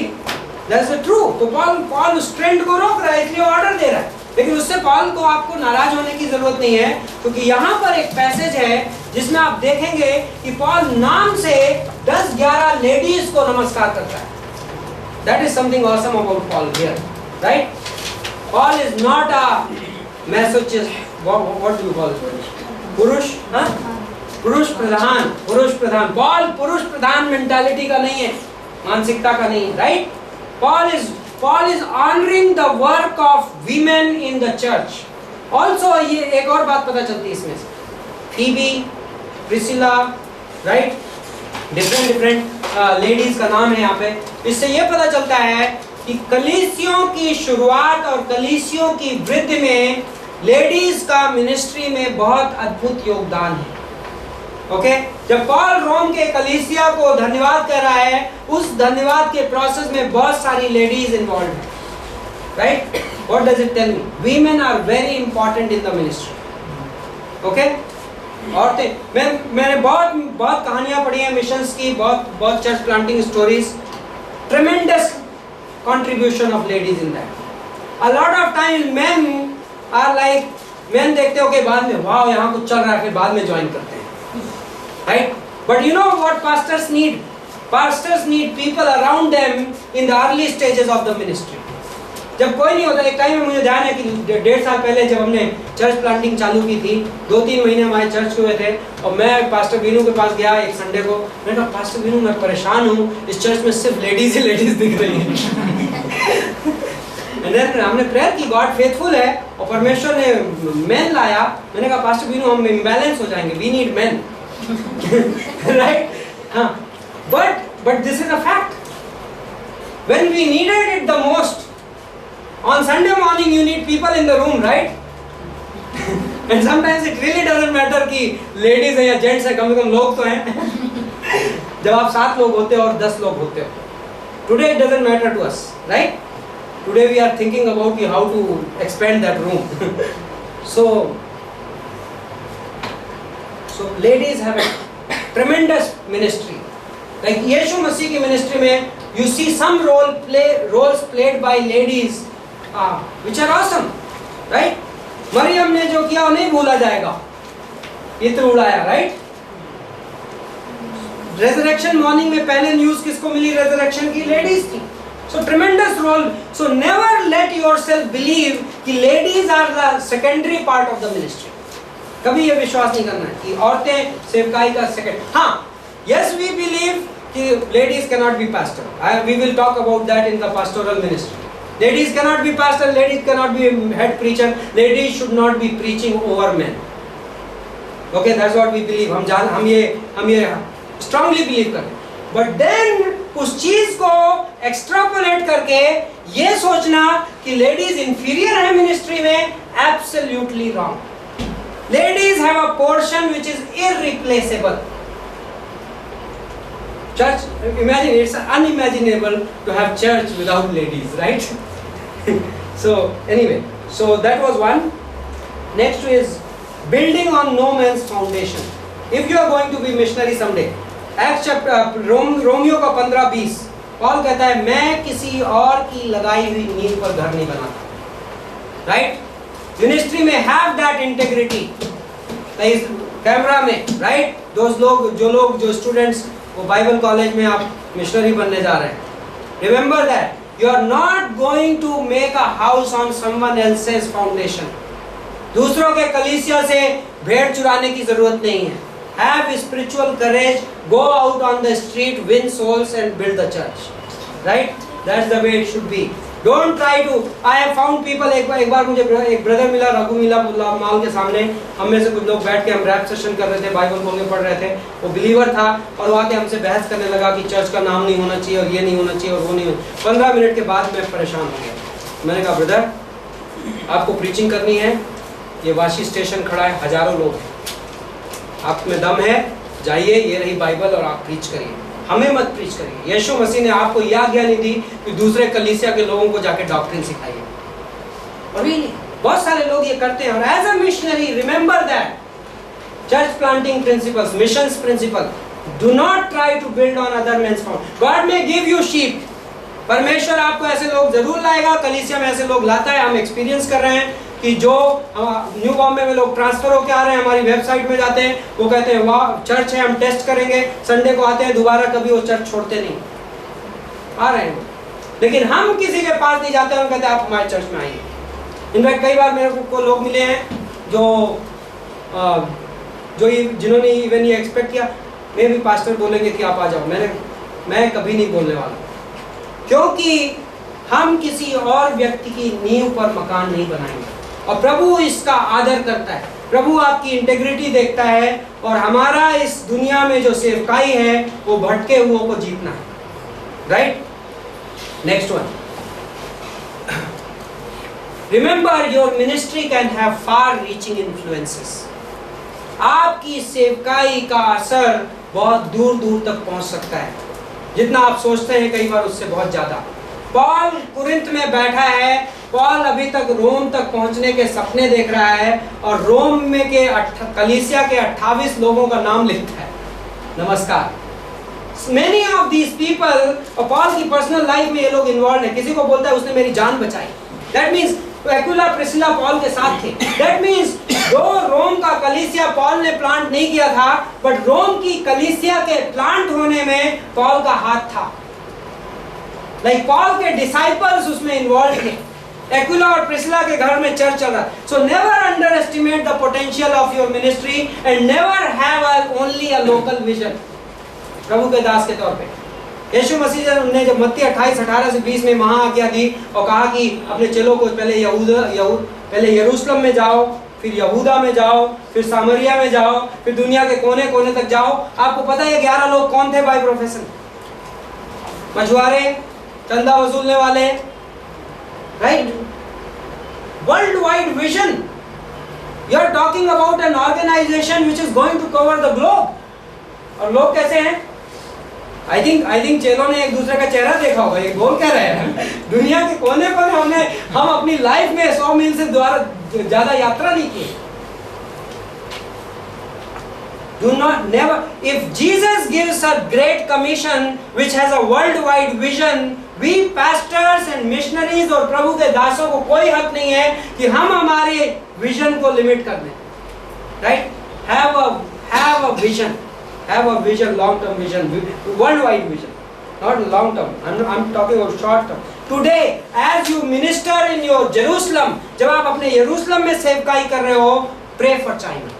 A: दैट्स ट्रू। तो पॉल उस ट्रेंड को रोक रहा है, इसलिए ऑर्डर दे रहा है। लेकिन उससे पॉल को आपको नाराज होने की जरूरत नहीं है, क्योंकि यहाँ पर एक पैसेज है जिसमें आप देखेंगे कि पॉल नाम से 10-11 लेडीज को नमस्कार करता है। That is something awesome about Paul here, right? Paul is not a masochist. What do you call it? पुरुष, हाँ? पुरुष प्रधान। Paul पुरुष प्रधान मेंटालिटी का नहीं है, मानसिकता का नहीं है, right? Paul is honoring the work of women in the church. Also ये एक और बात पता चलती है इसमें से, Phoebe, Priscilla, right? Different ladies का नाम है यहाँ पे। इससे ये पता चलता है कि कलीसियों की शुरुआत और कलीसियों की वृद्धि में लेडीज का मिनिस्ट्री में बहुत अद्भुत योगदान है। ओके, जब पॉल रोम के कलीसिया को धन्यवाद कर रहा है, उस धन्यवाद के प्रोसेस में बहुत सारी लेडीज इन्वॉल्व है, right? What does it tell me? Women are very important in the ministry. Okay, औरतें, मैंने बहुत कहानियां पढ़ी हैं मिशंस की, बहुत church planting stories. Tremendous contribution of ladies in that. A lot of time men are like, men देखते हो कि बाद में वाह यहाँ कुछ चल रहा है, फिर बाद में ज्वाइन करते हैं, right? But you know what pastors need? Pastors need people around them in the early stages of the ministry. जब कोई नहीं होता, एक टाइम में मुझे ध्यान है कि 1.5 साल पहले जब हमने चर्च प्लांटिंग चालू की थी, 2-3 महीने हमारे चर्च हुए थे, और मैं पास्टर बीनू के पास गया एक संडे को। मैंने कहा, पास्टर बीनू मैं परेशान हूँ, इस चर्च में सिर्फ लेडीज ही लेडीज दिख रही हैं। हमने प्रेयर की, गॉड फेथफुल है और परमेश्वर ने मैन लाया। मैंने कहा, पास्टर बीनू हम इम्बैलेंस हो जाएंगे, वी नीड मैन, राइट? हाँ, but this is a fact. When we needed it the most, on Sunday morning you need people in the room, right? And sometimes it really doesn't matter कि ladies है या gents है, कम से कम लोग तो हैं। जब आप 7 लोग होते हो और 10 लोग होते हो, today it doesn't matter to us, right? Today we are thinking about how to expand that room. so ladies have a tremendous ministry. Like यीशु मसीह की मिनिस्ट्री में you see some roles played by ladies which are awesome, right? Maryam ने जो किया वो नहीं भूला जाएगा, इत्र उड़ाया, राइट? रेजरेक्शन मॉर्निंग में पहले न्यूज किसको मिली? रेजरेक्शन की लेडीज थी। So tremendous role. So never let yourself believe कि ladies are the secondary part of the ministry. कभी ये विश्वास नहीं करना है कि औरतें सेवकाई का सेकेंड। हाँ, यस वी बिलीव कि ladies cannot be pastor. We will talk about that in the pastoral ministry. Ladies cannot be pastor, ladies cannot be head preacher, ladies should not be preaching over men. Okay, that's what we believe. हम ये strongly believe करते हैं। But then उस चीज को extrapolate करके ये सोचना कि ladies inferior है ministry में, absolutely wrong. Ladies have a portion which is irreplaceable. Church, imagine, it's unimaginable to have church without ladies, right? So anyway, so that was one. Next is building on no man's foundation. If you are going to be missionary someday, Acts chapter Romeo का 15-20, Paul कहता है मैं किसी और की लगाई हुई नींव पर घर नहीं बनाता, right? मिनिस्ट्री में have that integrity. कैमरा में, right? जो स्टूडेंट्स वो बाइबल कॉलेज में आप मिशनरी बनने जा रहे हैं, remember that you are not going to make a house on someone else's foundation. दूसरों के कलीसिया से भेड़ चुराने की जरूरत नहीं है। Have spiritual courage, go out on the street, win souls and build the church, right? That's the way it should be. Don't try to, I have found people, एक बार मुझे एक ब्रदर मिला, रघु मिला मॉल के सामने, हम में से कुछ लोग बैठ के हम रैप सेशन कर रहे थे, बाइबल खोल के पढ़ रहे थे। वो बिलीवर था और वो आके हमसे बहस करने लगा कि चर्च का नाम नहीं होना चाहिए और ये नहीं होना चाहिए और वो नहीं होना। 15 मिनट के बाद मैं परेशान हो गया। मैंने कहा ब्रदर, आपको प्रीचिंग करनी है, ये वाशी स्टेशन खड़ा है, हजारों लोग हैं, आप में दम है, जाइए, ये रही बाइबल और आप प्रीच करिए, हमें मत प्रीच करिए। यीशु मसीह ने आपको यह आज्ञा नहीं दी कि दूसरे कलीसिया के लोगों को जाके डॉक्ट्रिन सिखाइए। और बहुत सारे लोग ये करते हैं। और as a missionary remember that church planting principles, missions principle, do not try to build on other men's found. God may give you sheep, परमेश्वर आपको ऐसे लोग जरूर लाएगा, कलीसिया में ऐसे लोग लाता है। हम एक्सपीरियंस कर रहे हैं कि जो न्यू बॉम्बे में लोग ट्रांसफर होकर आ रहे हैं, हमारी वेबसाइट में जाते हैं, वो कहते हैं वाह चर्च है, हम टेस्ट करेंगे, संडे को आते हैं, दोबारा कभी वो चर्च छोड़ते नहीं, आ रहे हैं। लेकिन हम किसी के पास नहीं जाते, हम कहते हैं आप हमारे चर्च में आइए। इनफैक्ट कई बार मेरे को लोग मिले हैं जिन्होंने इवन ये एक्सपेक्ट किया मे भी पास्टर बोलेंगे कि आप आ जाओ। मैं कभी नहीं बोलने वाला, क्योंकि हम किसी और व्यक्ति की नींव पर मकान नहीं बनाएंगे। और प्रभु इसका आदर करता है, प्रभु आपकी इंटेग्रिटी देखता है, और हमारा इस दुनिया में जो सेवकाई है वो भटके हुओं को जीतना है। Right, next one, remember your ministry can have far reaching influences. आपकी सेवकाई का असर बहुत दूर दूर तक पहुंच सकता है, जितना आप सोचते हैं कई बार उससे बहुत ज्यादा। पॉल कुरिन्थ में बैठा है, पॉल अभी तक रोम तक पहुंचने के सपने देख रहा है, और रोम में के कलीसिया के 28 लोगों का नाम लिखता है। नमस्कार। Many of these people, और पॉल की पर्सनल लाइफ में ये लोग इन्वॉल्व है। किसी को बोलता है उसने मेरी जान बचाई, that means Aquila Priscilla Paul के साथ थे। दैट मीन्स जो रोम का कलीसिया पॉल ने प्लांट नहीं किया था, बट रोम की कलीसिया के प्लांट होने में पॉल का हाथ था। लाइक पॉल के डिसाइपल्स उसमें इन्वॉल्व थे। एक्विला और प्रिस्किला के घर में चर्च चल रहा। So never underestimate the potential of your ministry and never have only a local vision. प्रभु के दास के तौर पे यीशु मसीह ने जब मत्ती 28:18 से 20 में वहां आज्ञा दी और कहा कि अपने चेलों को पहले यरूशलेम में जाओ, फिर यहूदा में जाओ, फिर सामरिया में जाओ, फिर दुनिया के कोने कोने तक जाओ। आपको पता है 11 लोग कौन थे बाय प्रोफेशन? मछुआरे, चंदा वसूलने वाले, right? World wide vision. You are talking about an organization which is going to cover the globe. और लोग कैसे हैं? आई थिंक चेलों ने एक दूसरे का चेहरा देखा होगा। ये बोल क्या रहे हैं? दुनिया के कोने कोने हम अपनी लाइफ में 100 मील से ज्यादा यात्रा नहीं की। Do not never, if Jesus gives a great commission which has a worldwide vision, we pastors and missionaries और प्रभु के दासों को कोई हक नहीं है कि हम हमारे विजन को लिमिट कर दें। Right? Have a vision. Have a vision, long-term vision, worldwide vision, not long-term. I'm talking about short-term. Today, as you minister in your Jerusalem, जब आप अपने यरूशलेम में सेवकाई कर रहे हो, pray for China.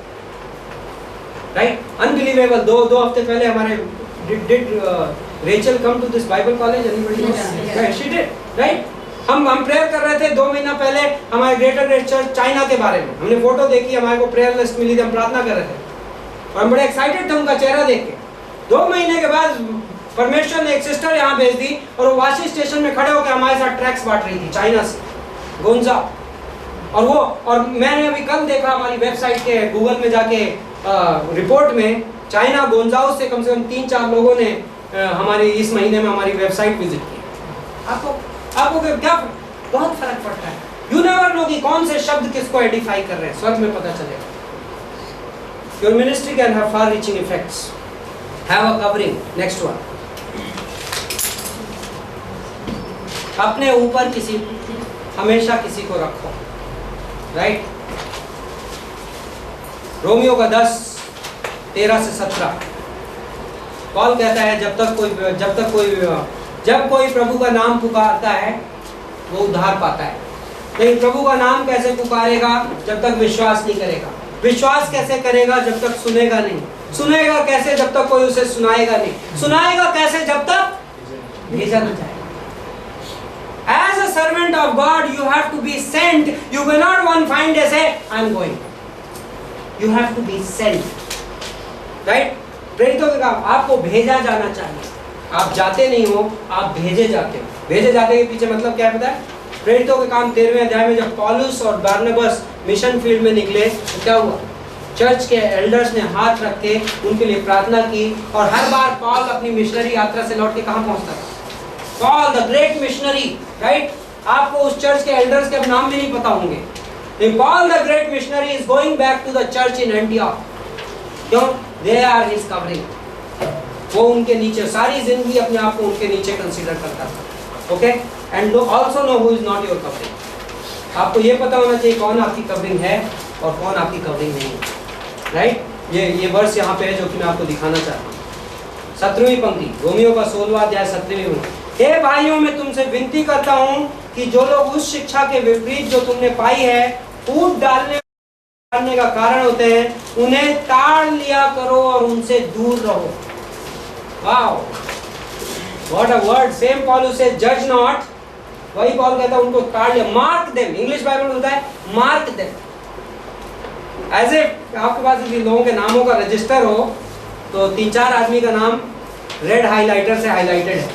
A: Right? Unbelievable. दो हफ्ते पहले हमारे did Rachel come to this Bible college? Anybody knows? Right, she did. Right? हम प्रेयर कर रहे थे 2 महीना पहले हमारे ग्रेटर ग्रेट चर्च चाइना के बारे में। हमने फोटो देखी, हमारे को प्रेयर लिस्ट मिली थी, हम प्रार्थना कर रहे थे और हम बड़े एक्साइटेड थे उनका चेहरा देख के। 2 महीने के बाद परमेश्वर ने एक सिस्टर यहाँ भेज दी और वो वाशी स्टेशन में खड़े होकर हमारे साथ ट्रैक्स बांट रही थी चाइना से, गोंजा। और मैंने अभी कल देखा हमारी वेबसाइट के गूगल में जाके रिपोर्ट में चाइना गोंजाओ से कम 3-4 लोगों ने हमारी इस महीने में हमारी वेबसाइट विजिट की। आपको क्या बहुत फर्क पड़ता है। यू नेवर नो कि कौन से शब्द किसको एडिफाई कर रहे हैं, स्वर्ग में पता चलेगा। Your ministry can have far-reaching effects. Have a covering. Next one. अपने ऊपर हमेशा किसी को रखो, right? रोमियो का 10:13 से 17 पॉल कहता है जब कोई प्रभु का नाम पुकारता है वो उद्धार पाता है। लेकिन प्रभु का नाम कैसे पुकारेगा जब तक विश्वास नहीं करेगा? विश्वास कैसे करेगा जब तक सुनेगा नहीं? सुनेगा कैसे जब तक कोई उसे सुनाएगा नहीं? सुनाएगा कैसे जब तक भेजा न जाए? As a servant of God, you have to be sent. You cannot one fine day say, I'm going. You have to be sent. Right? प्रेरितों के काम, आपको भेजा जाना चाहिए। आप जाते नहीं हो, आप भेजे जाते हो। भेजे जाते के पीछे मतलब क्या है पता है? प्रेरितों के काम 13वें अध्याय में जब पौलुस और बरनबास मिशन फील्ड में निकले तो क्या हुआ? चर्च के एल्डर्स ने हाथ रख के उनके लिए प्रार्थना की और हर बार पॉल अपनी मिशनरी यात्रा से लौट के कहाँ पहुंचता था? Paul the great missionary, right? आपको उस चर्च के एल्डर्स के अब नाम भी नहीं पता होंगे। Paul the great missionary is going back to the church in Antioch. क्यों? They are his covering. वो उनके नीचे सारी जिंदगी अपने आप को उनके नीचे कंसीडर करता था। Okay? And also know who is not your covering. आपको ये पता होना चाहिए कौन आपकी कवरिंग है और कौन आपकी कवरिंग नहीं है, राइट? ये वर्स यहाँ पे है जो कि मैं आपको दिखाना चाहता हूँ। 17वीं पंक्ति, रोमियो का 16वां अध्याय 17वीं पंक्ति। हे भाइयों, मैं तुमसे विनती करता हूँ कि जो लोग उस शिक्षा के विपरीत जो तुमने पाई है फूट डालने का कारण होते हैं, उन्हें ताड़ लिया करो और उनसे दूर रहो। Wow, what a word! Same Paul से जज नॉट, वही पॉल कहता है उनको ताड़ लिया, मार्क देम। इंग्लिश बाइबल बोलता है मार्क देम। ऐसे आपके पास यदि लोगों के नामों का रजिस्टर हो तो 3-4 आदमी का नाम रेड हाइलाइटर से हाइलाइटेड है।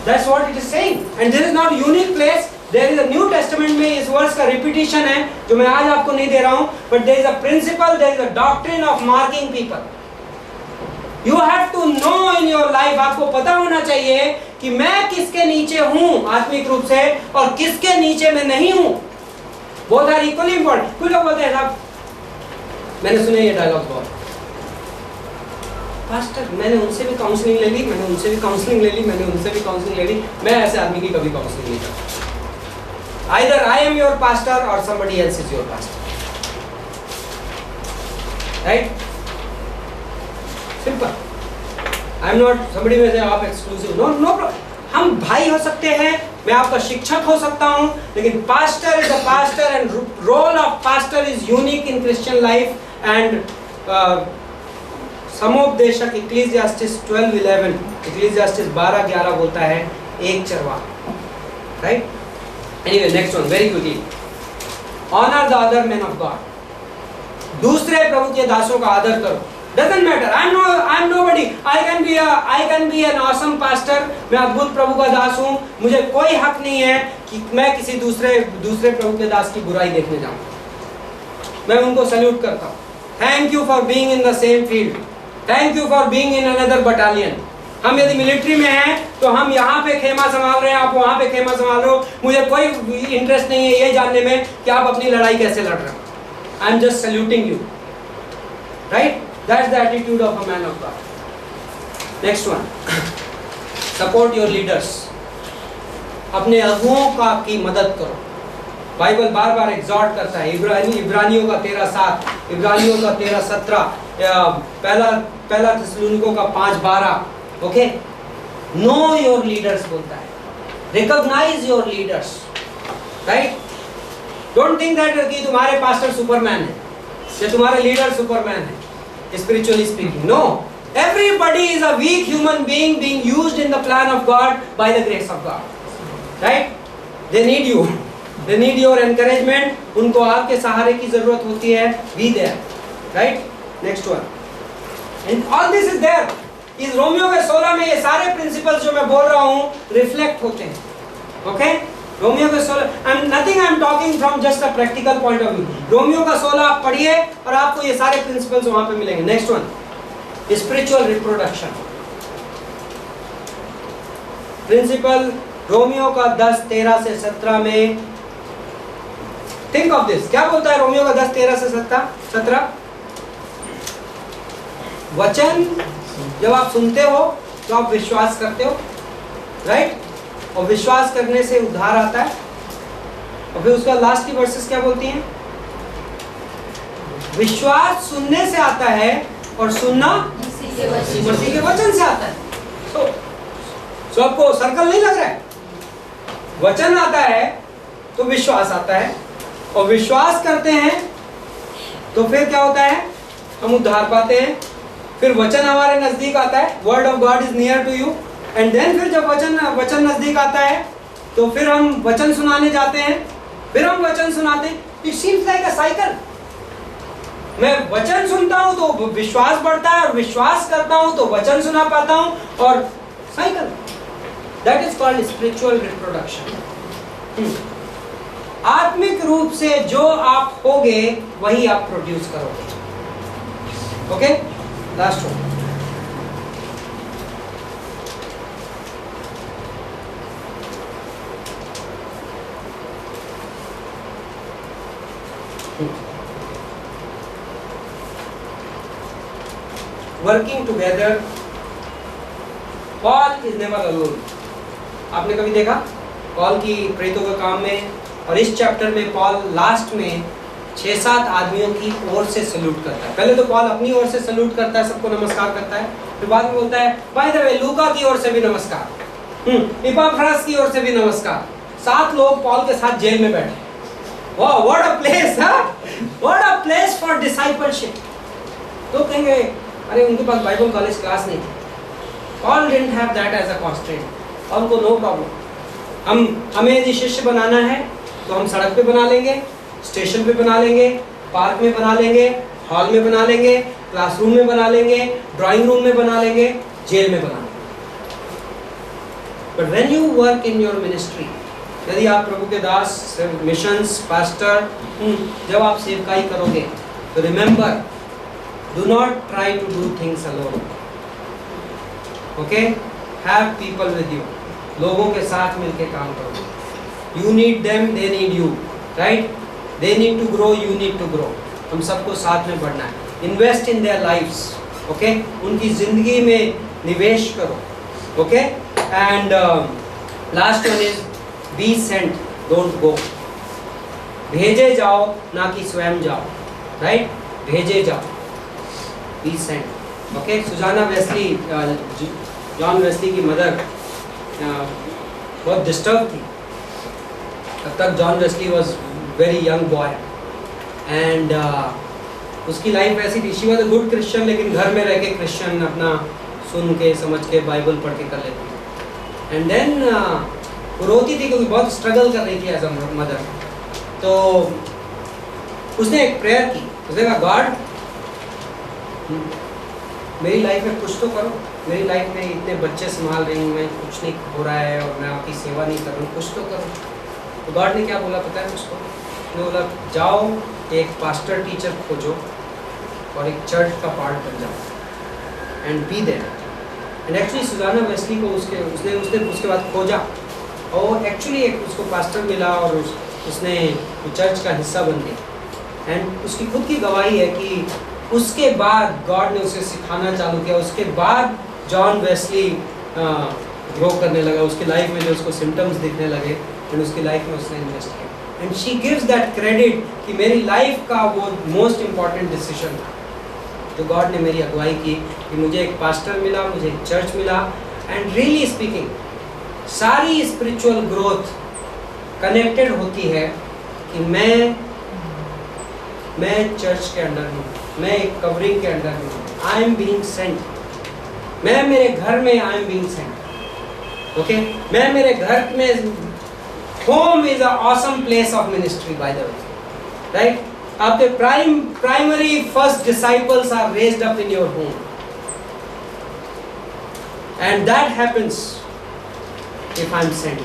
A: That's what it is saying. And this is not unique place. There is a New Testament में इस वर्ष का रिपीटिशन है जो मैं आज आपको नहीं दे रहा हूँ, but there is a principle, there is a doctrine of marking people. You have to know in your life, आपको पता होना चाहिए कि मैं किसके नीचे हूँ आत्मिक रूप से और किसके नीचे मैं नहीं हूँ। Both are equally important. कुछ लोग बोलते हैं साहब, मैंने सुने ये डायलॉग बहुत, पास्टर मैंने उनसे भी काउंसलिंग ले ली, मैंने उनसे भी काउंसलिंग ले ली, मैंने उनसे भी काउंसलिंग ले ली, मैं ऐसे आदमी की कभी काउंसलिंग नहीं करता। Either I am your pastor or somebody else is your pastor, right? Simple. I am not somebody may say आप exclusive. No problem. हम भाई हो सकते हैं, मैं आपका शिक्षक हो सकता हूँ, लेकिन pastor is a pastor and role of pastor is unique in Christian life and समोपदेशक इक्लेसियास्टिस 12:11, इक्लेसियास्टिस 12:11 बोलता है एक चरवाहा, right? Anyway, next one very quickly, honour the other man of God. दूसरे प्रभु के दासों का आदर करो। Doesn't matter, I am nobody, I can be an awesome pastor. मैं अद्भुत प्रभु का दास हूँ, मुझे कोई हक नहीं है कि मैं किसी दूसरे प्रभु के दास की बुराई देखने जाऊँ। मैं उनको सैल्यूट करता हूँ। Thank you for being in the same field, thank you for being in another battalion. हम यदि मिलिट्री में हैं तो हम यहाँ पे खेमा संभाल रहे हैं, आप वहाँ पे खेमा संभाल रहे हो, मुझे कोई इंटरेस्ट नहीं है ये जानने में कि आप अपनी लड़ाई कैसे लड़ रहे हो। I am just saluting you, right? That's the attitude of a man of God. Next one, support your leaders. अपने अगुओं का की मदद करो। बाइबल बार बार एग्जॉर्ट करता है। इब्रानियों का 13:7, इब्रानियों का 13:17, पहला थिस्सलुनीकों का 5:12। ओके, नो योर लीडर्स बोलता है, recognise your leaders, right? Don't think that कि तुम्हारे पास्टर सुपरमैन है या तुम्हारे लीडर सुपरमैन है spiritually speaking. No, everybody is a weak human being used in the plan of God by the grace of God, right? They need you, they need your encouragement. उनको आपके सहारे की जरूरत होती है। Be there, right? Next one, and all this is there. इस Romeo के 16 में ये सारे प्रिंसिपल्स जो मैं बोल रहा हूँ रिफ्लेक्ट होते हैं। ओके, रोमियो के 16, and nothing I am talking from just a practical point of view. Romeo का 16 आप पढ़िए और आपको ये सारे प्रिंसिपल्स वहां पे मिलेंगे। Next one, spiritual reproduction principle, रोमियो का 10:13 से 17 में। थिंक ऑफ दिस, क्या बोलता है रोमियो का 10:13 से 17? वचन जब आप सुनते हो तो आप विश्वास करते हो, राइट? और विश्वास करने से उद्धार आता है। और फिर उसका लास्ट की वर्सेस क्या बोलती हैं? विश्वास सुनने से आता है और सुनना मसीह के वचन से आता है। तो आपको सर्कल नहीं लग रहा है? वचन आता है तो विश्वास आता है, और विश्वास करते हैं तो फिर क्या होता है? हम उद्धार पाते हैं। फिर वचन हमारे नजदीक आता है, word of God is near to you, and then फिर जब वचन नजदीक आता है तो फिर हम वचन सुनाने जाते हैं, फिर हम वचन सुनाते हैं। It seems like a cycle. मैं वचन सुनता हूं तो विश्वास बढ़ता है, और विश्वास करता हूं तो वचन सुना पाता हूं, और cycle. That is called spiritual reproduction. आत्मिक रूप से जो आप होगे वही आप प्रोड्यूस करोगे। Okay, last one. Working together, Paul is never alone. आपने कभी देखा पॉल की प्रेरितों के काम में, और इस चैप्टर में पॉल लास्ट में 6-7 आदमियों की ओर से सल्यूट करता है। पहले तो पॉल अपनी ओर से सल्यूट करता है, सबको नमस्कार करता है, फिर बाद में बोलता है बाय द वे लूका की ओर से भी नमस्कार, इपाफ्रास की ओर से भी नमस्कार। 7 लोग पॉल के साथ जेल में बैठे। वाह, what a place, what a place for discipleship. तो कहेंगे अरे उनके पास बाइबल कॉलेज क्लास नहीं थी। Paul didn't have that as a constraint। और उनको नो प्रॉब्लम, हमें यदि शिष्य बनाना है तो हम सड़क पे बना लेंगे, स्टेशन पे बना लेंगे, पार्क में बना लेंगे, हॉल में बना लेंगे, क्लासरूम में बना लेंगे, ड्राइंग रूम में बना लेंगे, जेल में बना लेंगे। But when you work in your ministry, यदि आप प्रभु के दास, मिशंस, पास्टर, जब आप सेवकाई करोगे तो remember, do not try to do things alone। Okay, have people with you। लोगों के साथ मिलके काम करो। You need them, they need you, right? They need to grow, you need to grow। हम सबको साथ में बढ़ना है। Invest in their lives, okay? उनकी जिंदगी में निवेश करो, okay? And last one is be sent, don't go। भेजे जाओ ना कि स्वयं जाओ, right? भेजे जाओ, be sent। Okay, Susanna Wesley, John Wesley की मदर बहुत डिस्टर्ब थी। तब तक John Wesley was very young boy and उसकी लाइफ ऐसी थी, she was a good Christian, लेकिन घर में रह के क्रिश्चियन अपना सुन के समझ के बाइबल पढ़ के कर लेती थी। एंड देन वो रोती थी क्योंकि बहुत स्ट्रगल कर रही थी एज अ मदर। तो उसने एक प्रेयर की, उसने कहा गॉड मेरी लाइफ में कुछ तो करो, मेरी लाइफ में इतने बच्चे संभाल रही हूँ मैं, कुछ नहीं हो रहा है और मैं आपकी सेवा नहीं कर रहा हूँ, कुछ तो करो। तो गॉड ने क्या बोला पता है उसको? उसने बोला जाओ एक पास्टर टीचर खोजो और एक चर्च का पार्ट बन जाओ and be there. And actually Susanna Wesley को उसने उसके बाद खोजा और एक्चुअली एक उसको पास्टर मिला और उसने चर्च का हिस्सा बन गई। एंड उसकी खुद की गवाही है कि उसके बाद गॉड ने उसे सिखाना चालू किया। उसके बाद जॉन वेस्ली ग्रो करने लगा, उसकी लाइफ में जो उसको सिम्टम्स दिखने लगे एंड उसकी लाइफ में उसने इन्वेस्ट किया। And she gives that credit कि मेरी लाइफ का वो मोस्ट इम्पॉर्टेंट डिसीजन था तो गॉड ने मेरी अगुवाई की कि मुझे एक पास्टर मिला, मुझे एक चर्च मिला। एंड रियली स्पीकिंग सारी स्पिरिचुअल ग्रोथ कनेक्टेड होती है कि मैं चर्च के अंडर हूँ, मैं एक कवरिंग के अंडर हूँ, आई एम बीइंग सेंट। मैं मेरे घर में I am being sent, okay. मैं मेरे घर में, home is a awesome place of ministry by the way, right. आपके primary first disciples are raised up in your home and that happens if I am sent.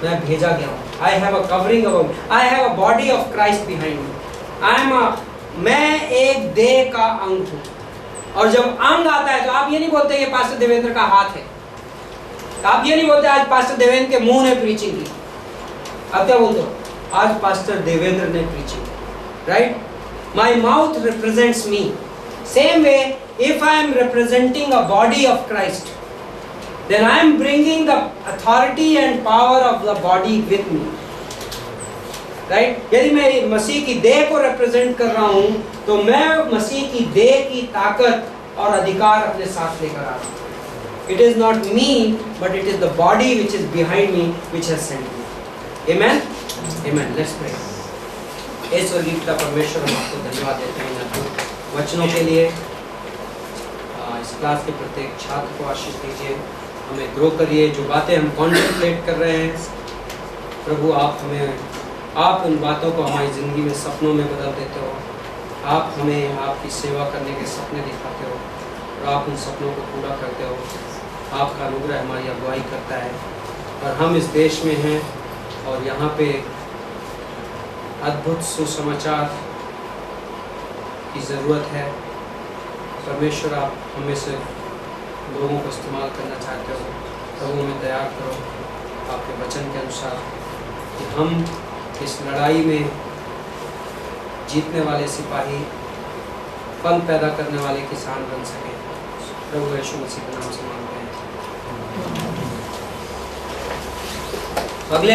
A: मैं भेजा गया हूँ, I have a covering about, I have a body of Christ behind me, मैं एक देह का अंग हूँ। और जब अंग आता है तो आप ये नहीं बोलते ये पास्टर देवेंद्र का हाथ है, आप ये नहीं बोलते आज पास्टर देवेंद्र के मुंह ने प्रीचिंग की, आप क्या बोलते हो? आज पास्टर देवेंद्र ने preaching, right. My mouth represents me. Same way if I am representing a body of Christ then I am bringing the authority and power of the body with me, right? यदि मैं मसीह की देह को represent कर रहा हूँ तो मैं मसीह की देह की ताकत और अधिकार अपने साथ लेकर आ रहा हूँ। It is not me, but it is the body which is behind me, which has sent me. Amen? Amen. Let's pray. हे स्वर्गीय पिता परमेश्वर, हम आपको धन्यवाद देते हैं आपको वचनों के लिए। इस क्लास के प्रत्येक छात्र को आशीष दीजिए, हमें ग्रो करिए। जो बातें हम कॉन्टेम्पलेट कर रहे हैं प्रभु, आप उन बातों को हमारी ज़िंदगी में सपनों में बदल देते हो। आप हमें आपकी सेवा करने के सपने दिखाते हो और आप उन सपनों को पूरा करते हो। आपका अनुग्रह हमारी अगुवाई करता है और हम इस देश में हैं और यहाँ पे अद्भुत सुसमाचार की ज़रूरत है। परमेश्वर आप हमें से लोगों को इस्तेमाल करना चाहते हो, प्रभु हमें तैयार करो आपके वचन के अनुसार कि हम इस लड़ाई में जीतने वाले सिपाही, फल पैदा करने वाले किसान बन सके। प्रभु यीशु मसीह के नाम से मांगते हैं। अगले